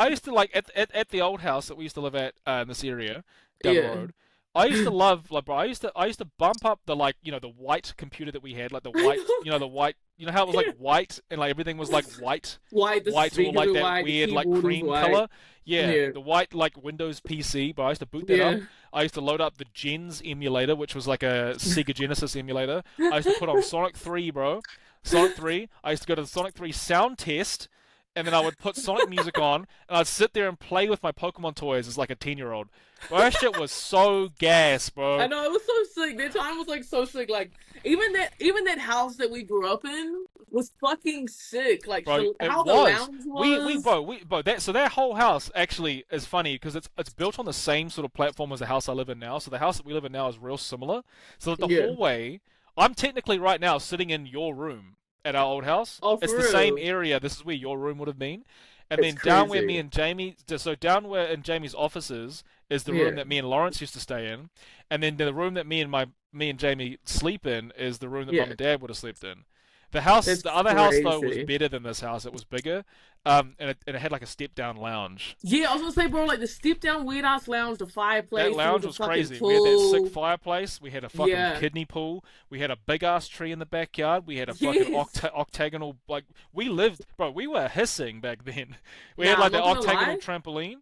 used to like at the old house that we used to live at in this area down the Yeah. road. I used to love like bro. I used to bump up the like the white computer that we had like the white the white how it was like white and like everything was like White, the white or speakers like were that white, the weird like keyboard was cream white. color. Yeah, Yeah. the white like Windows PC. But I used to boot that up. Yeah. I used to load up the Gens emulator, which was like a Sega Genesis emulator. I used to put on Sonic 3, bro. Sonic 3. I used to go to the Sonic 3 sound test, and then I would put Sonic music on, and I'd sit there and play with my Pokemon toys as like a 10-year-old. Bro, that shit was so gas, I bro. know it was so sick. That time was like so sick. Like even that house that we grew up in was fucking sick. Like Bro, it how the was. lounge We was. bro, that whole house actually is funny because it's built on the same sort of platform as the house I live in now. So the house that we live in now is real similar. So that the Yeah. hallway, I'm technically right now sitting in your room at our old house. Oh, It's for the same real. area. This is where your room would have been. And It's then down where me crazy. and Jamie, so down where in Jamie's offices is the room Yeah. that me and Lawrence used to stay in, and then the room that me and Jamie sleep in is the room that Mum Yeah. and Dad would have slept in. The It's other house though was crazy. better than this house. It was bigger, and it had like a step down lounge. Yeah, I was gonna say, bro, like the steep down weird ass lounge, the That fireplace, there lounge was a was fucking crazy. We had that sick pool. fireplace. We had a fucking Yeah. kidney pool. We had a big ass tree in the backyard. We had a fucking Yes. octagonal like we lived, bro. We were hissing back then. We had Now, like I'm the not gonna octagonal lie. trampoline.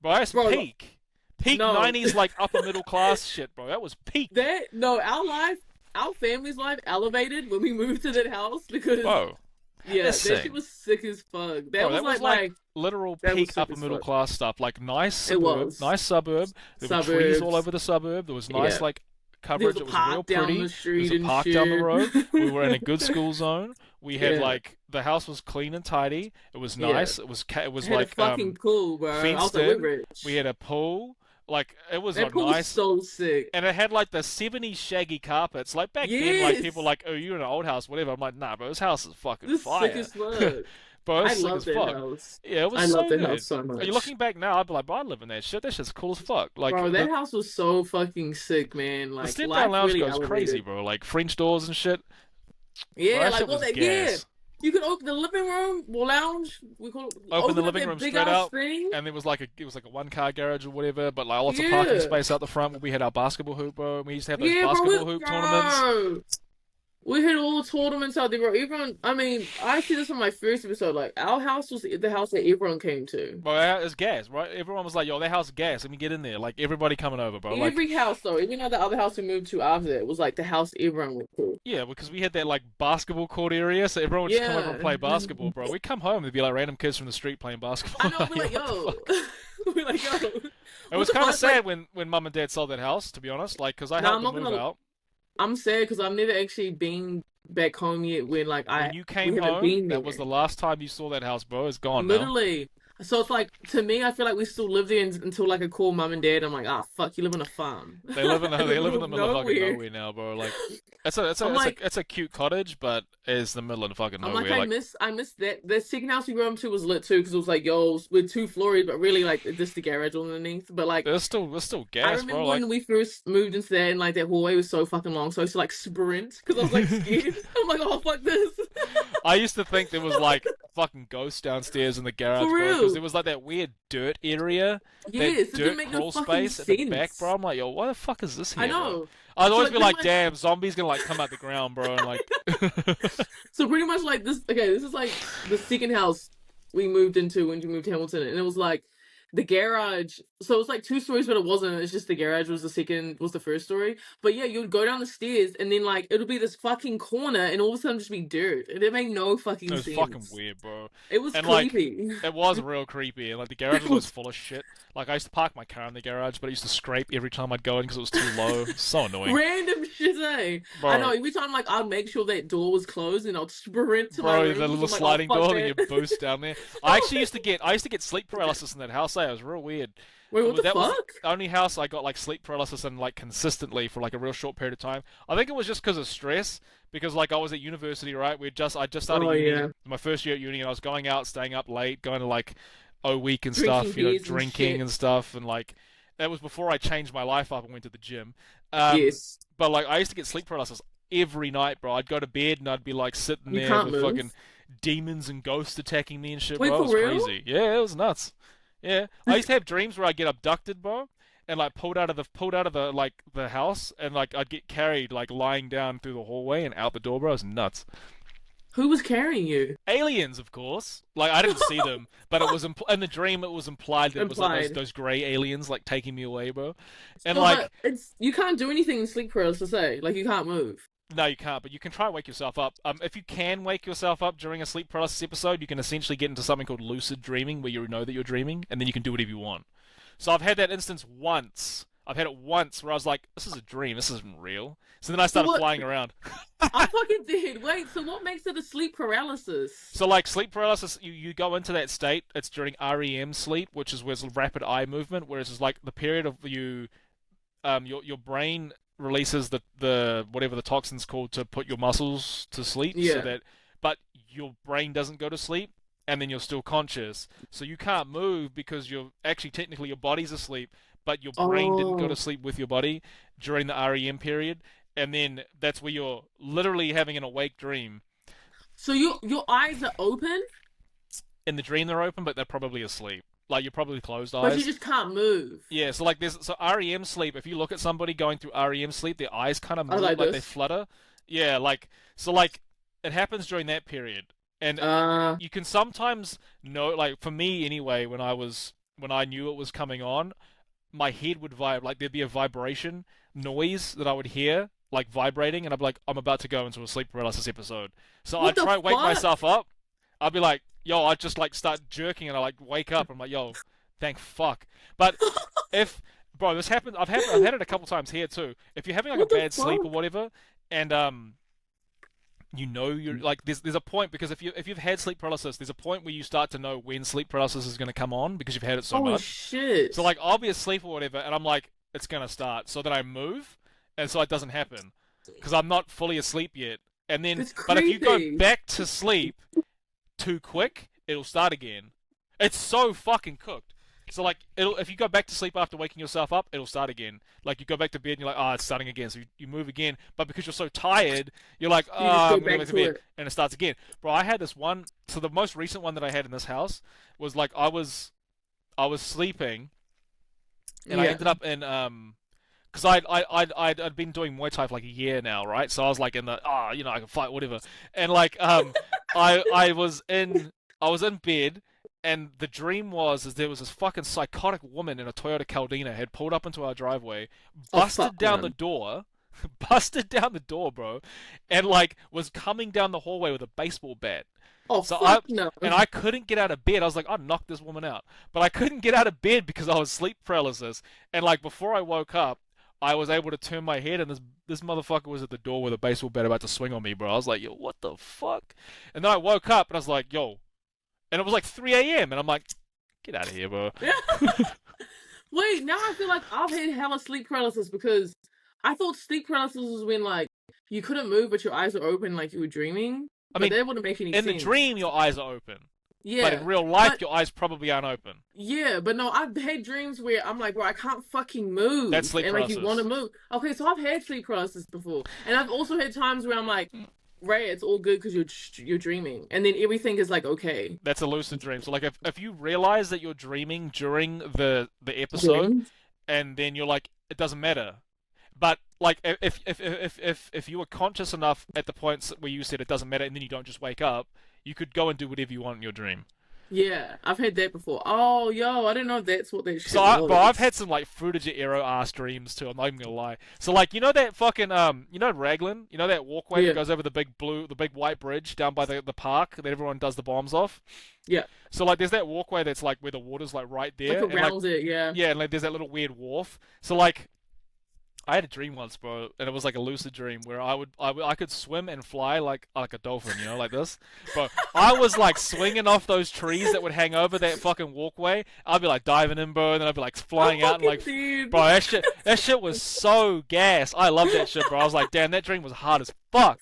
Bro, that's Bro, peak no. '90s like upper middle class shit, bro. That was peak, That no, our family's life elevated when we moved to that house because bro. yeah, that shit Listen, was sick as fuck. That bro, was that was like like literal that was peak sick upper as middle fuck. class stuff. Like It was nice suburb. There were trees all suburbs. over the suburb. There was nice Yeah, like there was coverage. a It was real park down pretty. the There was street a and park down the shit. road. We were in a good school zone. We had Yeah, like the house was clean and tidy. It was yeah. nice. It I was had a like fucking pool, bro. I was fenced like, we're in. We rich. had a pool. Like it was a That pool was nice, so sick. and it had like the '70s shaggy carpets. Like back then, like people Yes, like, oh, you're in an old house, whatever. I'm like, nah, bro, this house is fucking this is sick fire. as fuck. Bro, I it's sick love as that fuck. house. Yeah, it was I love so that house good. so Are you much. looking back now? I'd be like, bro, I'd live in that shit. That shit's cool as fuck. Like Bro, that house was so fucking sick, man. the Like step down life lounge really goes crazy, elevated. bro. Like French doors and shit. Bro, Yeah, that like shit what was that yeah. gas. You could open the living room or lounge, we call it, Open the open up living that room big straight ass out, thing. and it was like a one car garage or whatever, but like lots of parking Yeah. space out the front where we had our basketball hoop, bro. And we used to have those Yeah, basketball hoop tournaments. we had all the tournaments out there, bro. Everyone, I mean, I see this on my first episode. Like, our house was the house that everyone came to. Bro, it's gas, right? Everyone was like, yo, that house is gas. Let me get in there. Like everybody coming over, bro. Like Every house, though, even though the other house we moved to after that was like the house everyone went to. yeah, because we had that like basketball court area, so everyone would just come over and Yeah. play basketball, bro. We'd come home, there'd be like random kids from the street playing I basketball. know, we're Yo, like, what the yo. fuck? We're like, yo. It What was the kind of fuck? Like, sad when mum and dad sold that house, to be honest. Like, because I nah, helped I'm them not move gonna. out. I'm sad because I've never actually been back home yet when, like, When you we came haven't home, been that there. was the last time you saw that house, bro. It's gone now. Literally. So it's like, to me, I feel like we still live there until like I call mum and dad. I'm like, ah, fuck, you live on a farm. In They the live in middle the of middle of fucking nowhere. nowhere now, bro. Like, I'm like, it's a cute cottage, but it's the middle of fucking nowhere. Like, I miss that. The second house we grew up to was lit too because it was like, yo, we're two floors, but really like just the garage underneath. But like, there's still I gas, bro. remember Like, when we first moved into that and like that hallway was so fucking long, so I used to like sprint because I was like scared. I'm like, oh fuck this. I used to think there was like fucking ghosts downstairs in the garage, For bro, because real. there was like that weird dirt area, that Yes, it didn't dirt make no crawl fucking space at the back, bro. sense. I'm like, yo, what the fuck is this I here, bro? know. I'd So always like be pretty like, much damn, zombies gonna like come out the ground, bro, and like, so pretty much like this okay, this is like the second house we moved into when we moved to Hamilton and it was like the garage so it was like two stories but it wasn't it's just the garage was the first story but yeah you would go down the stairs and then like it'll be this fucking corner and all of a sudden just be dirt and it made no it fucking was fucking sense. weird, bro. It was And like, creepy. it was real creepy, and like the garage It was always was full of shit. Like I used to park my car in the garage, but it used to scrape every time I'd go in because it was too low. So annoying, random shit, eh? I know bro. every time like I'd make sure that door was closed and I'd sprint to my Bro, room the because little I'm like, oh sliding fuck door that you that. boost down there. I used to get sleep paralysis in that house. It was real weird. Wait, what the That was fuck? the only house I got like sleep paralysis in like consistently for like a real short period of time. I think it was just because of stress. Because like I was at university, right? I just started Oh uni, yeah. my first year at uni, and I was going out, staying up late, going to like O week and Drinking stuff, you know, beers and drinking shit. and stuff, and like that was before I changed my life up and went to the gym. Yes. But like I used to get sleep paralysis every night, bro. I'd go to bed and I'd be like sitting You there can't with fucking move. demons and ghosts attacking me and shit, Wait, bro. It for was real? crazy. Yeah, it was nuts. Yeah, I used to have dreams where I get abducted, bro, and like pulled out of the like the house, and like I'd get carried like lying down through the hallway and out the door, bro. It was nuts. Who was carrying you? Aliens, of course. Like I didn't see them, but it was in the dream. It was implied that it was like Implied. those grey aliens like taking me away, bro. And So, but like, it's you can't do anything in sleep paralysis, say. Like you can't move. no, you can't. But you can try and wake yourself up. If you can wake yourself up during a sleep paralysis episode, you can essentially get into something called lucid dreaming, where you know that you're dreaming, and then you can do whatever you want. So I've had that instance once. I've had it once where I was like, "This is a dream. This isn't real." So then I So started what? flying around. I fucking did. Wait, so what makes it a sleep paralysis? So like sleep paralysis, you go into that state. It's during REM sleep, which is where it's rapid eye movement, whereas it's like the period of your brain releases the whatever the toxin's called to put your muscles to sleep, so Yeah. that but your brain doesn't go to sleep, and then you're still conscious, so you can't move because you're actually technically your body's asleep, but your brain didn't go to Oh. sleep with your body during the REM period, and then that's where you're literally having an awake dream. So your eyes are open, In the dream they're open, but they're probably asleep. Like you're probably closed but you eyes. just can't move. Yeah, so like there's so REM sleep. If you look at somebody going through REM sleep, their eyes kind of I was move, like like they this. flutter. Yeah, like so like it happens during that period, and Uh you can sometimes know. Like for me anyway, when I knew it was coming on, my head would vibrate. Like there'd be a vibration noise that I would hear, like vibrating, and I'd be like, I'm about to go into a sleep paralysis episode. So what I'd the try to wake fuck? myself up. I'd be like, yo, I'd just like start jerking, and I like wake up. I'm like, yo, thank fuck. But if bro, this happened. I've had it a couple times here too. If you're having like a What the bad sleep or fuck? whatever, and you know you're like there's a point because if you've had sleep paralysis, there's a point where you start to know when sleep paralysis is going to come on because you've had it so Holy much. So shit. like I'll be asleep or whatever, and I'm like, it's gonna start. So then I move, and so it doesn't happen because I'm not fully asleep yet. And then, That's but if you go creepy. back to sleep too quick, it'll start again. It's so fucking cooked. So like, it'll if you go back to sleep after waking yourself up, it'll start again. Like you go back to bed and you're like, oh, it's starting again. So you move again, but because you're so tired, you're like, You just oh, go I'm gonna go back back to to bed, it. and it starts again. Bro, I had this one. So the most recent one that I had in this house was like I was sleeping and I Yeah. ended up in because I'd been doing Muay Thai for like a year now, right? So I was like in the you know I can fight whatever, and like I was in bed, and the dream was is there was this fucking psychotic woman in a Toyota Caldina had pulled up into our driveway, Oh fuck busted down the no. door, busted down the door, bro, and like was coming down the hallway with a baseball bat. Oh So I fuck no. and I couldn't get out of bed. I was like, I'd knock this woman out, but I couldn't get out of bed because I was sleep paralysis. And like before I woke up, I was able to turn my head, and this motherfucker was at the door with a baseball bat about to swing on me, bro. I was like, yo, what the fuck? And then I woke up and I was like, yo, and it was like 3 a.m. and I'm like, get out of here, bro. Wait, now I feel like I've had hella sleep paralysis because I thought sleep paralysis was when like you couldn't move but your eyes were open like you were dreaming. I But mean, that wouldn't make any in the sense. dream, your eyes are open, but in Yeah. real life, But your eyes probably aren't open. yeah, but no, I've had dreams where I'm like, bro, I can't fucking That's move. sleep And like you want to paralysis. move. Okay, so I've had sleep paralysis before. And I've also had times where I'm like, Ray, it's all good because you're dreaming. And then everything is like okay. That's a lucid dream. So like if you realize that you're dreaming during the episode, Dreams? and then you're like, it doesn't matter. But like if you were conscious enough at the points where you said it doesn't matter, and then you don't just wake up, you could go and do whatever you want in your dream. Yeah, I've had that before. Oh, yo, I didn't know that's what that So shit but I've was. had some like fruit of your arrow ass dreams too. I'm not even gonna lie. So like you know that fucking you know Raglan, you know that walkway that Yeah, goes over the big white bridge down by the park that everyone does the bombs off. yeah. So like there's that walkway that's like where the water's like right Like there, and like around it, yeah. yeah, and like there's that little weird wharf. So like I had a dream once, bro, and it was like a lucid dream where I could swim and fly like a dolphin, you know, like this. But I was like swinging off those trees that would hang over that fucking walkway. I'd be like diving in, bro, and then I'd be like I'm flying out and fucking like, dead. bro, that shit was so gas. I love that shit, bro. I was like, damn, that dream was hard as fuck.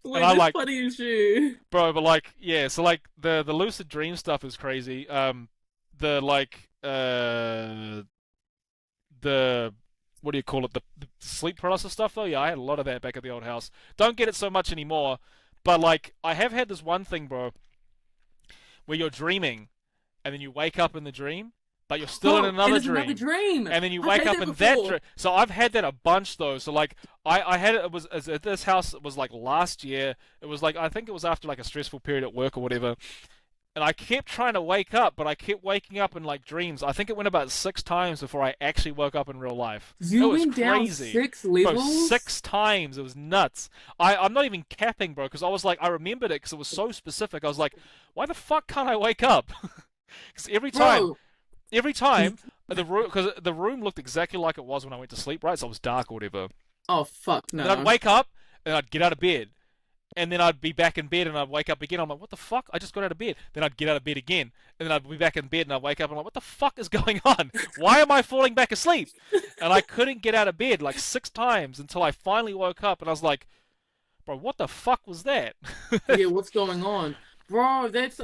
And Wait, I'm that's like, funny as shit. bro, but like, yeah, so like the lucid dream stuff is crazy. The like the what do you call it? The sleep paralysis stuff though. Yeah, I had a lot of that back at the old house. Don't get it so much anymore, but like I have had this one thing, bro, where you're dreaming and then you wake up in the dream but you're still in Oh, and another it's another dream. dream. And then you I've wake had up that in that before. dream. So I've had that a bunch though. So like I had it was at this house. It was like last year. It was like I think it was after like a stressful period at work or whatever. And I kept trying to wake up, but I kept waking up in like dreams. I think it went about 6 times before I actually woke up in real life. It You was went down crazy. six Bro, levels? 6 times. It was nuts. I'm not even capping, bro, because I was like, I remembered it because it was so specific. I was like, why the fuck can't I wake up? Because Bro. every time, because the room looked exactly like it was when I went to sleep, right? So it was dark or whatever. Oh, fuck And then I'd no. wake up and I'd get out of bed and then I'd be back in bed and I'd wake up again. I'm like, what the fuck? I just got out of bed. Then I'd get out of bed again, and then I'd be back in bed and I'd wake up and I'm like, what the fuck is going on? Why am I falling back asleep? And I couldn't get out of bed like 6 times until I finally woke up and I was like, bro, what the fuck was that? Yeah, what's going on? Bro, that's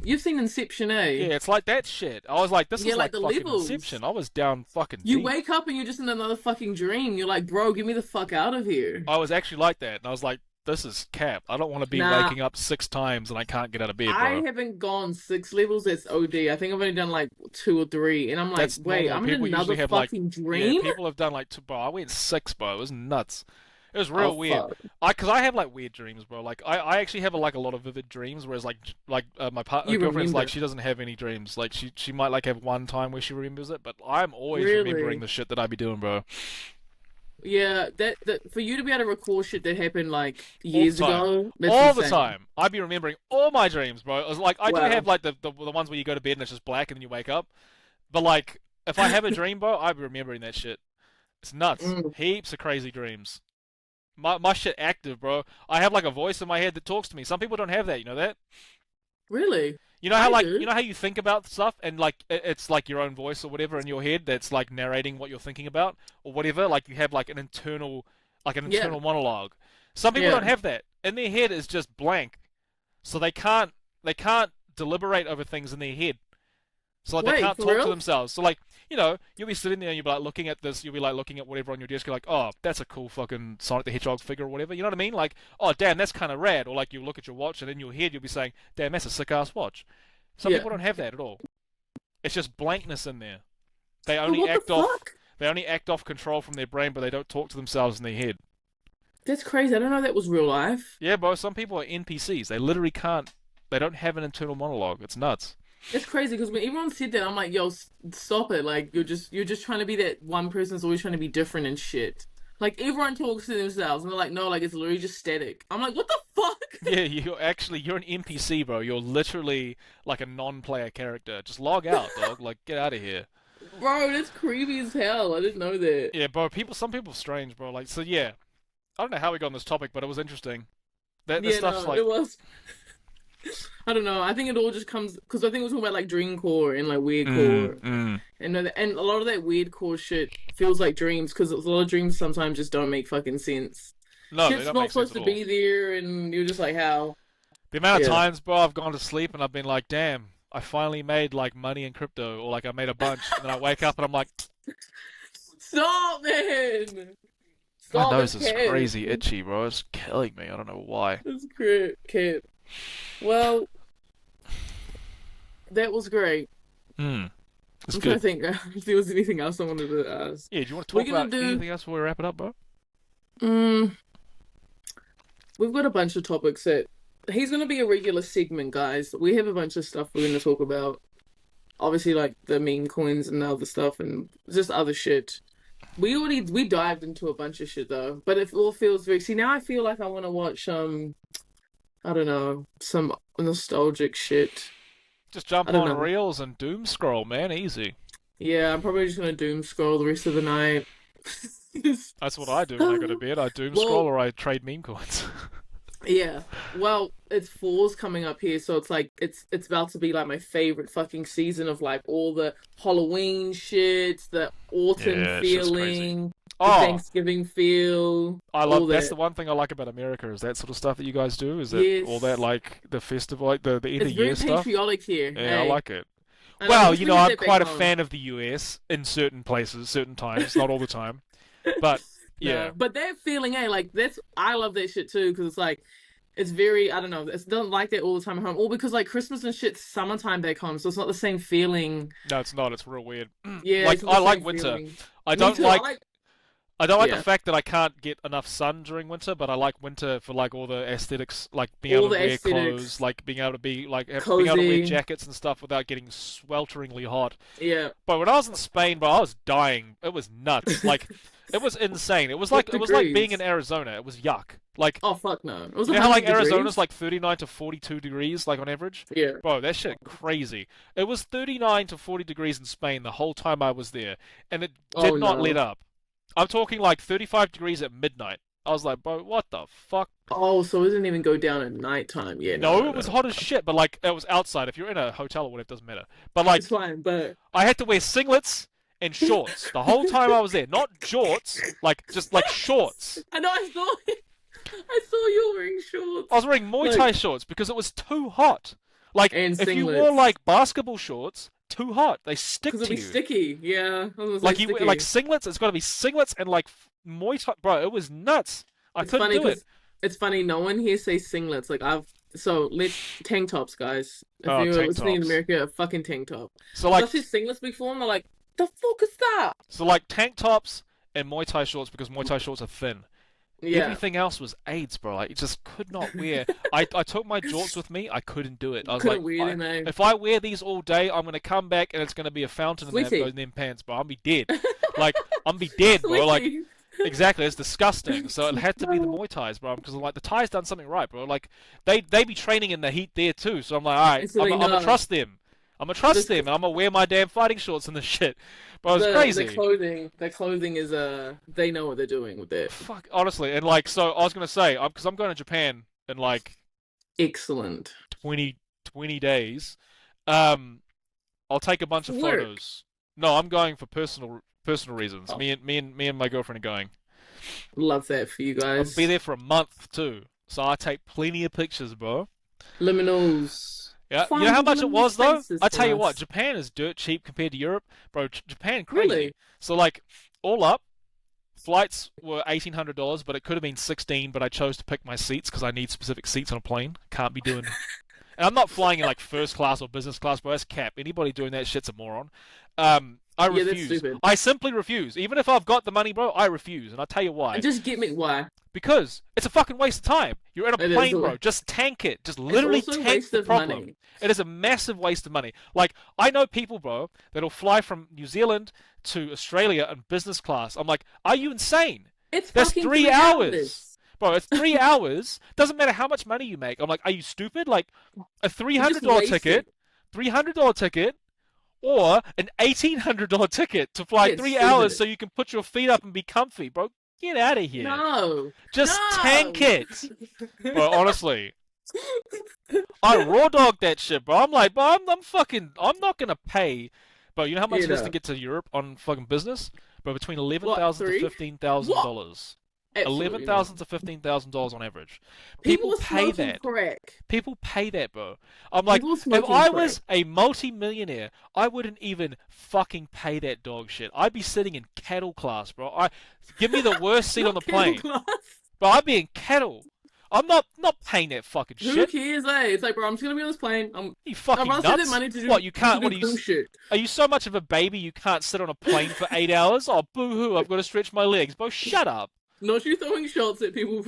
you've seen Inception, eh? Yeah, it's like that shit. I was like, this Yeah, is like like the fucking levels. Inception. I was down fucking You deep. wake up and you're just in another fucking dream. You're like, bro, get me the fuck out of here. I was actually like that, and I was like, this is cap. I don't want to be Nah, waking up 6 times and I can't get out of bed, I bro. haven't gone 6 levels. That's OD. I think I've only done like 2 or 3, and I'm like, That's wait, normal. I'm in People another usually have like, fucking yeah, dream? people have done like two, bro. I went 6, bro. It was nuts. It was Oh real weird. fuck. Cause I have like weird dreams, bro. Like I actually have like a lot of vivid dreams, whereas my You girlfriend's like remember? she doesn't have any dreams. Like she might like have one time where she remembers it, but I'm always remembering Really? the shit that I be doing, bro. Yeah, that for you to be able to recall shit that happened like All the years time. ago, that's All the insane. time. I'd be remembering all my dreams, bro. It was like I do have Wow. like the ones where you go to bed and it's just black and then you wake up. But like if I have a dream, bro, I'd be remembering that shit. It's nuts. Mm, Heaps of crazy dreams. My shit active, bro. I have like a voice in my head that talks to me. Some people don't have that, you know that? really? You know how I like you do. know how you think about stuff and like it's like your own voice or whatever in your head that's like narrating what you're thinking about or whatever. Like you have like an Yeah, internal monologue. Some people don't yeah. have that. In their head is just blank, so they can't deliberate over things in their head. So like they Wait, can't for talk to real? themselves. So like you'll be sitting there and you'll be like looking at this. You'll be like looking at whatever on your desk. You're like, oh, that's a cool fucking Sonic the Hedgehog figure or whatever. You know what I mean? Like, oh, damn, that's kind of rad. Or like you look at your watch and in your head you'll be saying, damn, that's a sick ass watch. Some Yeah. people don't have that at all. It's just blankness in there. They But only what the act off. fuck? They only act off control from their brain, but they don't talk to themselves in their head. That's crazy. I don't know that was real life. Yeah, bro. Some people are NPCs. They literally can't. They don't have an internal monologue. It's nuts. That's crazy because when everyone said that, I'm like, yo, stop it. Like you're just trying to be that one person that's always trying to be different and shit. Like everyone talks to themselves and they're like, no, like it's literally just static. I'm like, what the fuck? Yeah, you're an NPC, bro. You're literally like a non-player character. Just log out, dog. Like get out of here. Bro, that's creepy as hell. I didn't know that. Yeah, bro. Some people are strange, bro. Like so, yeah. I don't know how we got on this topic, but it was interesting. That Yeah, stuff's no, like, it was. I don't know. I think it all just comes because I think we're talking about like dream core and like weird core, mm. and a lot of that weird core shit feels like dreams because a lot of dreams sometimes just don't make fucking sense. No, they Shit's don't not make sense supposed at to all. be there, and you're just like, how? The amount of Yeah. times, bro, I've gone to sleep and I've been like, damn, I finally made like money in crypto, or like I made a bunch, and then I wake up and I'm like, Stop, man. my Stop. nose It's is cat. crazy itchy, bro. It's killing me. I don't know why. It's great, cat. Well, that was great. Hmm. It's I'm trying to good. think if there was anything else I wanted to ask. Yeah, do you want to We're talk gonna about do. anything else before we wrap it up, bro? Mm, we've got a bunch of topics that he's gonna be a regular segment, guys. We have a bunch of stuff we're gonna talk about. Obviously, like the meme coins and other stuff, and just other shit. We dived into a bunch of shit though, but it all feels very. See, now I feel like I want to watch I don't know, some nostalgic shit. Just I jump don't on know. reels and doom scroll, man. Easy. Yeah, I'm probably just gonna doom scroll the rest of the night. That's what I do when I go to bed. I doom scroll Well, or I trade meme coins. yeah. Well, it's fall's coming up here, so it's like it's about to be like my favorite fucking season of like all the Halloween shit, the autumn Yeah, it's just crazy. feeling, the Oh, Thanksgiving feel, I all love. That's the that. one thing I like about America is that sort of stuff that you guys do. Is that all that Yes. like the festival, like the end of It's year very stuff? patriotic here, Yeah, I hey. like it. And I Well, wish we had I'm that back quite a home. fan of the US in certain places, certain times, not all the time. But No, yeah, but that feeling, hey, like that's I love that shit too because it's like It's very, I don't know, it's not like that all the time at home. Or because like Christmas and shit's summertime back home, so it's not the same feeling. No, it's not. It's real weird. Yeah, Like it's not the I like same winter. feeling. I Me don't too. I like like, I don't like the yeah, fact that I can't get enough sun during winter, but I like winter for like all the aesthetics, like being able all to the wear clothes, aesthetics, like being able to be like being able to wear cozy. jackets and stuff without getting swelteringly hot. Yeah. But when I was in Spain, bro, I was dying. It was nuts. Like it was insane. What It was like being in degrees? Arizona. It was yuck. Like Oh fuck no. It was you know how like 100 Arizona's degrees. like 39 to 42 degrees like on average? Yeah. Bro, that shit crazy. It was 39 to 40 degrees in Spain the whole time I was there, and it Oh did not let no. up. I'm talking like 35 degrees at midnight. I was like, bro, what the fuck? Oh, so it didn't even go down at nighttime. Yeah, no, No, no, it was no. hot as shit, but like it was outside. If you're in a hotel or whatever, it doesn't matter. But like It's fine, but I had to wear singlets and shorts the whole time I was there. Not jorts, like just like shorts. I know I saw it. I saw you wearing I shorts. was wearing Muay Like Thai shorts because it was too hot. Like and if you wore singlets. like basketball shorts, too hot. They Because stick it'll to be you. sticky. Yeah. I was gonna Like say you wear like sticky. singlets, it's got to be singlets and like Muay Thai. Bro, it was nuts. I It's couldn't funny do it. because it's funny, no one here says singlets. Like I've so let tank tops, guys. If Oh, you're tank listening in tops. America, a fucking tank top. So Because like I've seen singlets before and they're like, the fuck is that? tank tops and Muay Thai shorts because Muay Thai shorts are thin. Yeah. Everything else was AIDS, bro. Like, you just could not wear. I took my jorts with me. I couldn't do it. I was like, Couldn't wear them, eh? if I wear these all day, I'm gonna come back and it's gonna be a fountain in Sweaty. them pants, bro. I'm be dead. Like, I'm be dead, bro. Like, Sweaty. exactly. It's disgusting. So it had to be the Muay Thais, bro. Because like the Thais done something right, bro. Like they be training in the heat there too. So I'm like, all right, And so they I'm gonna know. trust them. I'm gonna trust This them, and I'm gonna wear my damn fighting shorts and the shit. Bro, it's the crazy. clothing is they know what they're doing with it. Fuck, honestly, and like, so I was gonna say, because I'm going to Japan in like Excellent. 20 days. Um, I'll take a bunch of Work. photos. No, I'm going for personal reasons. Oh, Me and my girlfriend are going. love that for you I'll be guys. there for a month too, so I take plenty of pictures, bro. Liminals. Yeah, you know Find how the much it liminal was though? spaces I for tell you what, us. Japan is dirt cheap compared to Europe, bro. Japan crazy. Really? So like, all up, flights were $1,800, but it could have been 16. But I chose to pick my seats because I need specific seats on a plane. Can't be doing. And I'm not flying in like first class or business class, bro. That's cap. Anybody doing that shit's a moron. I Yeah, that's refuse. stupid. I simply refuse. Even if I've got the money, bro, I refuse. And I'll tell you why. And just get me why. Because it's a fucking waste of time. You're in a It is. plane, bro. Just tank it. Just It's literally also a tank waste the of problem. money. It is a massive waste of money. Like, I know people, bro, that'll fly from New Zealand to Australia in business class. I'm like, are you insane? It's That's fucking 3 3 hours. hours. Bro, it's 3 hours. Doesn't matter how much money you make. I'm like, are you stupid? Like, a You just $300 wasted. ticket, $300 ticket, or an $1,800 ticket to fly Yeah, it's 3 hours stupid. so you can put your feet up and be comfy, bro. Get out of here. No. Just tank No. it. Bro, honestly, I raw dogged that shit, bro. I'm like, bro, I'm not gonna pay. Bro, you know how much You it is to know. get to Europe on fucking business? Bro, between eleven What, thousand to 3? fifteen thousand What? dollars. Eleven Absolutely not. thousand to $15,000 on average. People People are pay smoking that. crack. People pay that, bro. I'm like, People are if smoking I crack. was a multi-millionaire, I wouldn't even fucking pay that dog shit. I'd be sitting in cattle class, bro. Give me the worst seat on the Not cattle plane, class. bro. I'd be in cattle. I'm not paying that fucking Who shit. cares, eh? It's like, bro, I'm just gonna be on this plane. You I'd fucking rather save that nuts? money to What, you can't? do What are you? cool shit. Are you so much of a baby you can't sit on a plane for 8 hours? Oh, boo-hoo! I've got to stretch my legs, bro. Shut up. Not you throwing shots at people.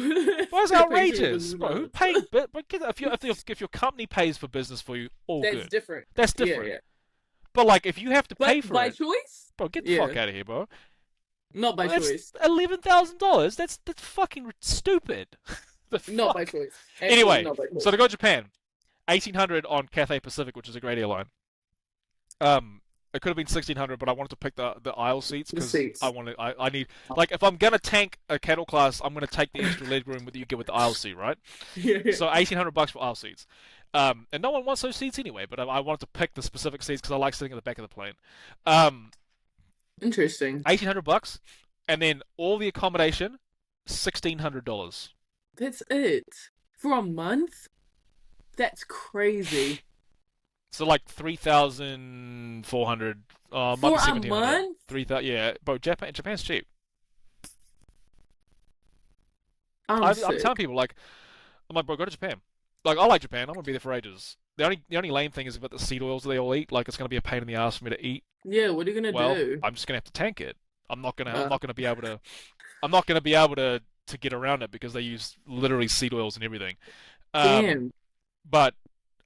Bro, it's that pay for your outrageous, business bro. Who card. paying? But if your company pays for business for you, all That's good. different. That's Yeah, different. yeah. But like, if you have to pay But for by it, choice? bro, get the Yeah. fuck out of here, bro. Not by That's choice. $11,000. That's fucking stupid. The Not by fuck. choice. Absolutely Anyway, not by choice. so to go to Japan, 1,800 on Cathay Pacific, which is a great airline. It could have been 1,600, but I wanted to pick the aisle seats The because seats. I need, like, if I'm gonna tank a cattle class, I'm gonna take the extra leg room that you get with the aisle seat, right? Yeah, yeah. So $1,800 for aisle seats. And no one wants those seats anyway, but I wanted to pick the specific seats because I like sitting at the back of the plane. Interesting. $1,800, and then all the accommodation, $1,600. That's it. For a month? That's crazy. So like 3,400, might For be a 1,700. month? 3,000, yeah, bro. Japan's cheap. I'm I'm sick. telling people, like, I'm like, bro, go to Japan. Like, I like Japan. I'm gonna be there for ages. The only lame thing is about the seed oils that they all eat. Like, it's gonna be a pain in the ass for me to eat. Yeah, what are you gonna Well, do? I'm just gonna have to tank it. I'm Uh, not gonna be able to. I'm not gonna be able to get around it because they use literally seed oils and everything. Um, Damn. but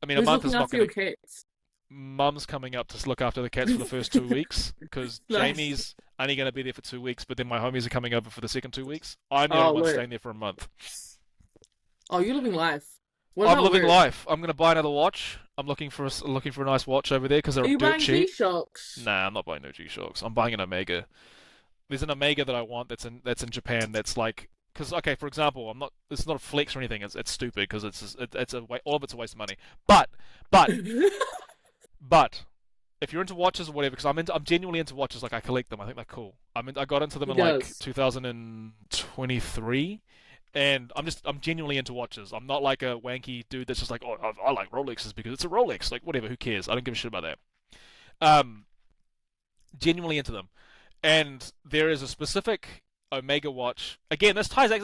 I mean, a Who's month looking is not after your gonna. cats? Mum's coming up to look after the cats for the first 2 weeks because Nice. Jamie's only going to be there for 2 weeks, but then my homies are coming over for the second 2 weeks. I'm the only Oh, one look. staying there for a month. Oh, you're living life. What I'm about living work? life. I'm going to buy another watch. I'm looking for a nice watch over there because they're Are you dirt buying cheap. G-Shocks? Nah, I'm not buying no G-Shocks. I'm buying an Omega. There's an Omega that I want that's in Japan. That's like because okay, for example, I'm not. It's not a flex or anything. It's stupid because all of it's a waste of money. But but if you're into watches or whatever, because I'm genuinely into watches. Like I collect them. I think they're cool. I got into them He in like does. 2023, and I'm genuinely into watches. I'm not like a wanky dude that's just like, oh, I like Rolexes because it's a Rolex. Like whatever, who cares? I don't give a shit about that. Um, Genuinely into them, and there is a specific Omega watch. Again, this ties back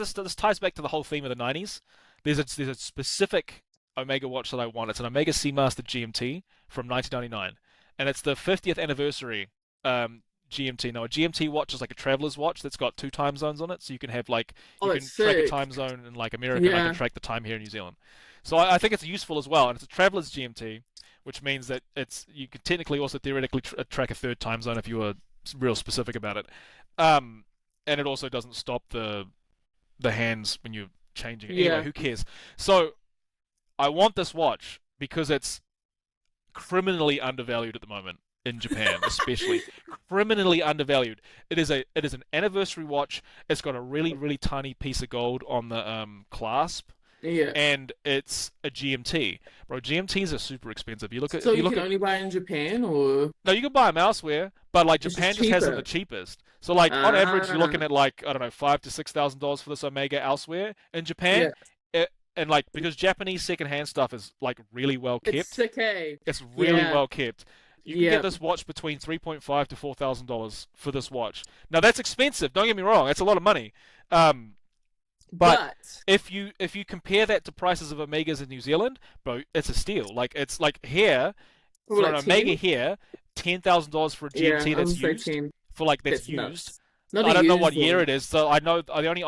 to the whole theme of the '90s. There's a specific Omega watch that I want. It's an Omega Seamaster GMT from 1999, and it's the 50th anniversary GMT. Now, a GMT watch is like a traveler's watch that's got two time zones on it, so you can have like Oh, you that's can track a sick. time zone in like America, and I can Yeah. track the time here in New Zealand. So I think it's useful as well, and it's a traveler's GMT, which means that it's you can technically also theoretically track a third time zone if you were real specific about it. Um, and it also doesn't stop the hands when you're changing it. Anyway, Yeah. who cares? So I want this watch because it's criminally undervalued at the moment in Japan, especially criminally undervalued. It is an anniversary watch. It's got a really tiny piece of gold on the clasp, Yeah. and it's a GMT. Bro, GMTs are super expensive. You look at So if you you look can at only buy it in Japan, or no, you can buy them elsewhere, but like it's Japan just just has them the cheaper? cheapest. So like on average, you're looking Ah. at like I don't know $5,000 to $6,000 for this Omega elsewhere. In Yeah. Japan, and like because Japanese secondhand stuff is like really well It's kept, sick, hey. it's really Yeah. well kept. You can get Yeah. this watch between 3.5 to $4,000 for this watch. Now that's expensive. Don't get me wrong. That's a lot of money. Um, but But if you compare that to prices of Omegas in New Zealand, bro, it's a steal. Like it's like here for for an like Omega 10? here, $10,000 for a Yeah, GMT I that's would say used 10. for like that's That's used. nuts. Not a I don't know what used year one. it is, so I know the only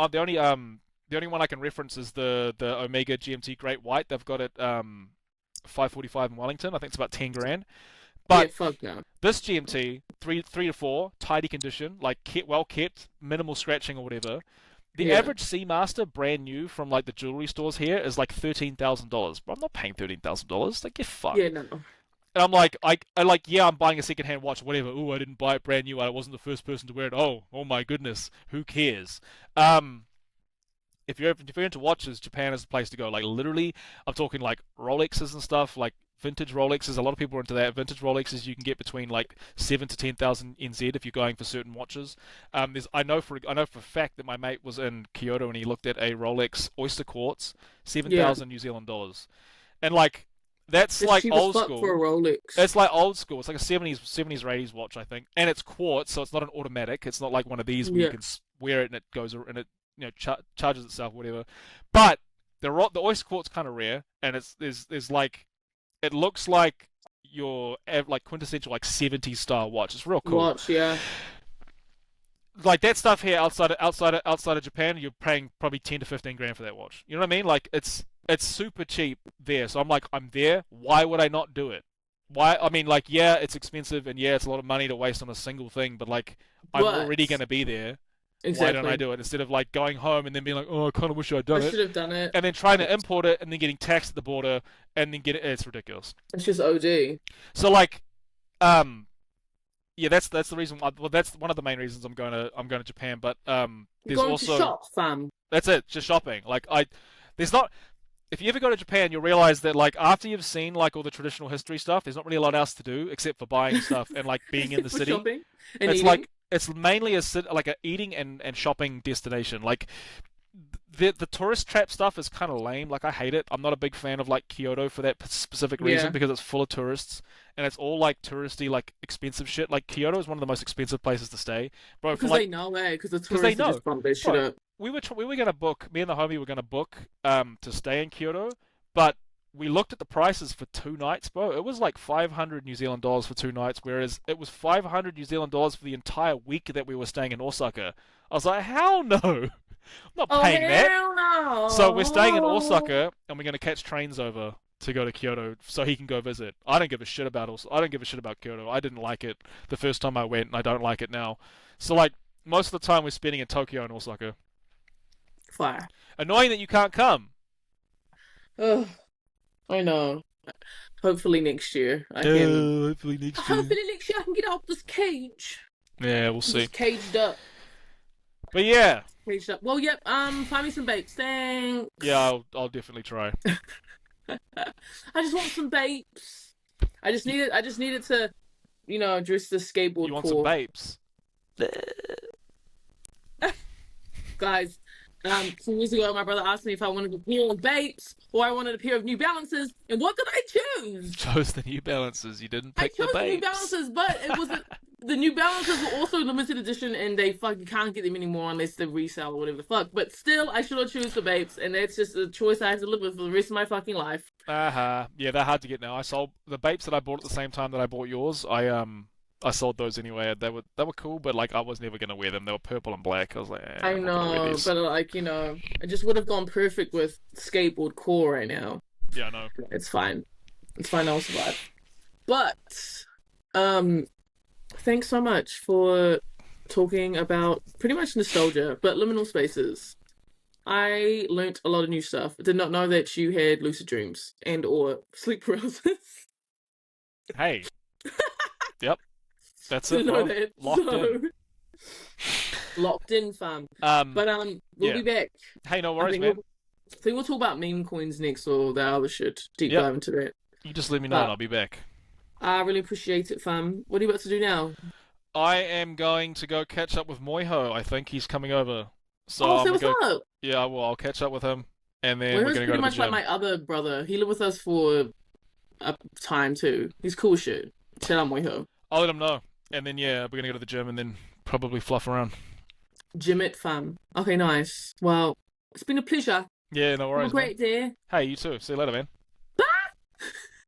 one I can reference is the Omega GMT Great White. They've got it 545 in Wellington. I think it's about 10 grand. Yeah, But fuck no. this GMT, three to four, tidy condition, like well kept, minimal scratching or whatever. The Yeah. average Seamaster, brand new from like the jewelry stores here, is like $13,000. But I'm not paying $13,000. Like get fucked. Yeah, no. And I'm like, I like, yeah, I'm buying a secondhand watch, whatever. Ooh, I didn't buy it brand new. I wasn't the first person to wear it. Oh my goodness, who cares? Um, if you're into watches, Japan is the place to go. Like literally, I'm talking like Rolexes and stuff, like vintage Rolexes. A lot of people are into that. Vintage Rolexes you can get between like 7 to 10,000 NZ if you're going for certain watches. I know for a fact that my mate was in Kyoto and he looked at a Rolex Oyster Quartz, seven Yeah. thousand New Zealand dollars, and like that's It's like cheap as old fuck for a school. Rolex. It's like old school. It's like a 70s or 80s watch, I think, and it's quartz, so it's not an automatic. It's not like one of these where you Yeah. can wear it and it goes and it charges itself, whatever. But the oyster quartz kind of rare, and there's like it looks like your like quintessential like 70s style watch. It's real cool. Watch, yeah. Like that stuff here outside of Japan, you're paying probably 10 to 15 grand for that watch. You know what I mean? Like it's super cheap there. So I'm like, I'm there. Why would I not do it? Why? I mean, like, yeah, it's expensive and yeah, it's a lot of money to waste on a single thing. But like, I'm But already gonna be there. Why don't I exactly. do it instead of like going home and then being like, oh, I kind of wish I'd I done it, should have done it. and then trying to import it and then getting taxed at the border and then get it. It's ridiculous. It's just OD. So like, um, yeah, that's the reason. Well, that's one of the main reasons I'm going to Japan. But You're there's going to also shop, fam. that's it, just shopping. Like there's not. If you ever go to Japan, you'll realize that like after you've seen like all the traditional history stuff, there's not really a lot else to do except for buying stuff and like being in the For city. shopping and It's eating. like it's mainly like a eating and shopping destination. Like the tourist trap stuff is kind of lame. Like I hate it. I'm not a big fan of like Kyoto for that specific reason Yeah. because it's full of tourists and it's all like touristy, like expensive shit. Like Kyoto is one of the most expensive places to stay, bro. For Because they like know, eh? Because the because they tourists are know, just bump their shit bro. up. we were gonna book. Me and the homie were gonna book to stay in Kyoto, but we looked at the prices for 2 nights, bro. It was like 500 New Zealand dollars for 2 nights, whereas it was 500 New Zealand dollars for the entire week that we were staying in Osaka. I was like, hell no, I'm not Oh paying that. hell So we're staying in no! Osaka, and we're gonna catch trains over to go to Kyoto, so he can go visit. I don't give a shit about I don't give a shit about Kyoto. I didn't like it the first time I went, and I don't like it now. So like most of the time we're spending in Tokyo and Osaka. Fire. Annoying that you can't come. Ugh, I know. Hopefully next year I can. Hopefully next year. Hopefully next year I can get out this cage. Yeah, we'll I'm see. just caged up. But yeah, Caged up. Well, yep. Find me some babes. Thanks. yeah, I'll definitely try. I just want some babes. I just needed to, address the skateboard You want some core. babes? Guys, some years ago, my brother asked me if I wanted a pair of babes or I wanted a pair of New Balances, and what did I choose? Chose the New Balances. You didn't I pick the chose the New babes. Balances, but it wasn't. The New Balances were also limited edition, and they fucking can't get them anymore unless they resell or whatever the fuck. But still, I should have choose the babes, and that's just a choice I have to live with for the rest of my fucking life. Yeah, they're hard to get now. I sold the babes that I bought at the same time that I bought yours. I sold those anyway. They were cool, but like I was never gonna wear them. They were purple and black. I was like, I I'm not gonna wear know, these. but I just would have gone perfect with skateboard core right now. Yeah, I know. It's fine. It's fine. I'll survive. But, um, thanks so much for talking about pretty much nostalgia, but liminal spaces. I learnt a lot of new stuff. I did not know that you had lucid dreams and or sleep paralysis. Hey, yep, that's it, Didn't know bro. that. Locked So in. locked in, fam. But we'll Yeah. be back. Hey, no I worries, think man. we'll talk about meme coins next or the other shit. Deep Yep. dive into that. You just let me know, and But I'll be back. I really appreciate it, fam. What are you about to do now? I am going to go catch up with Moiho. I think he's coming over. So Oh, I'm say gonna what's go. up. Yeah, well, I'll catch up with him, and then Well, we're he's gonna go pretty to the much like gym. my other brother. He lived with us for a time too. He's cool as shit. Tell him Moiho. I'll let him know, and then yeah, we're gonna go to the gym, and then probably fluff around. Jim it, fam. Okay, nice. Well, it's been a pleasure. Yeah, no Have a worries, man. great day. Hey, you too. See you later, man. Bye.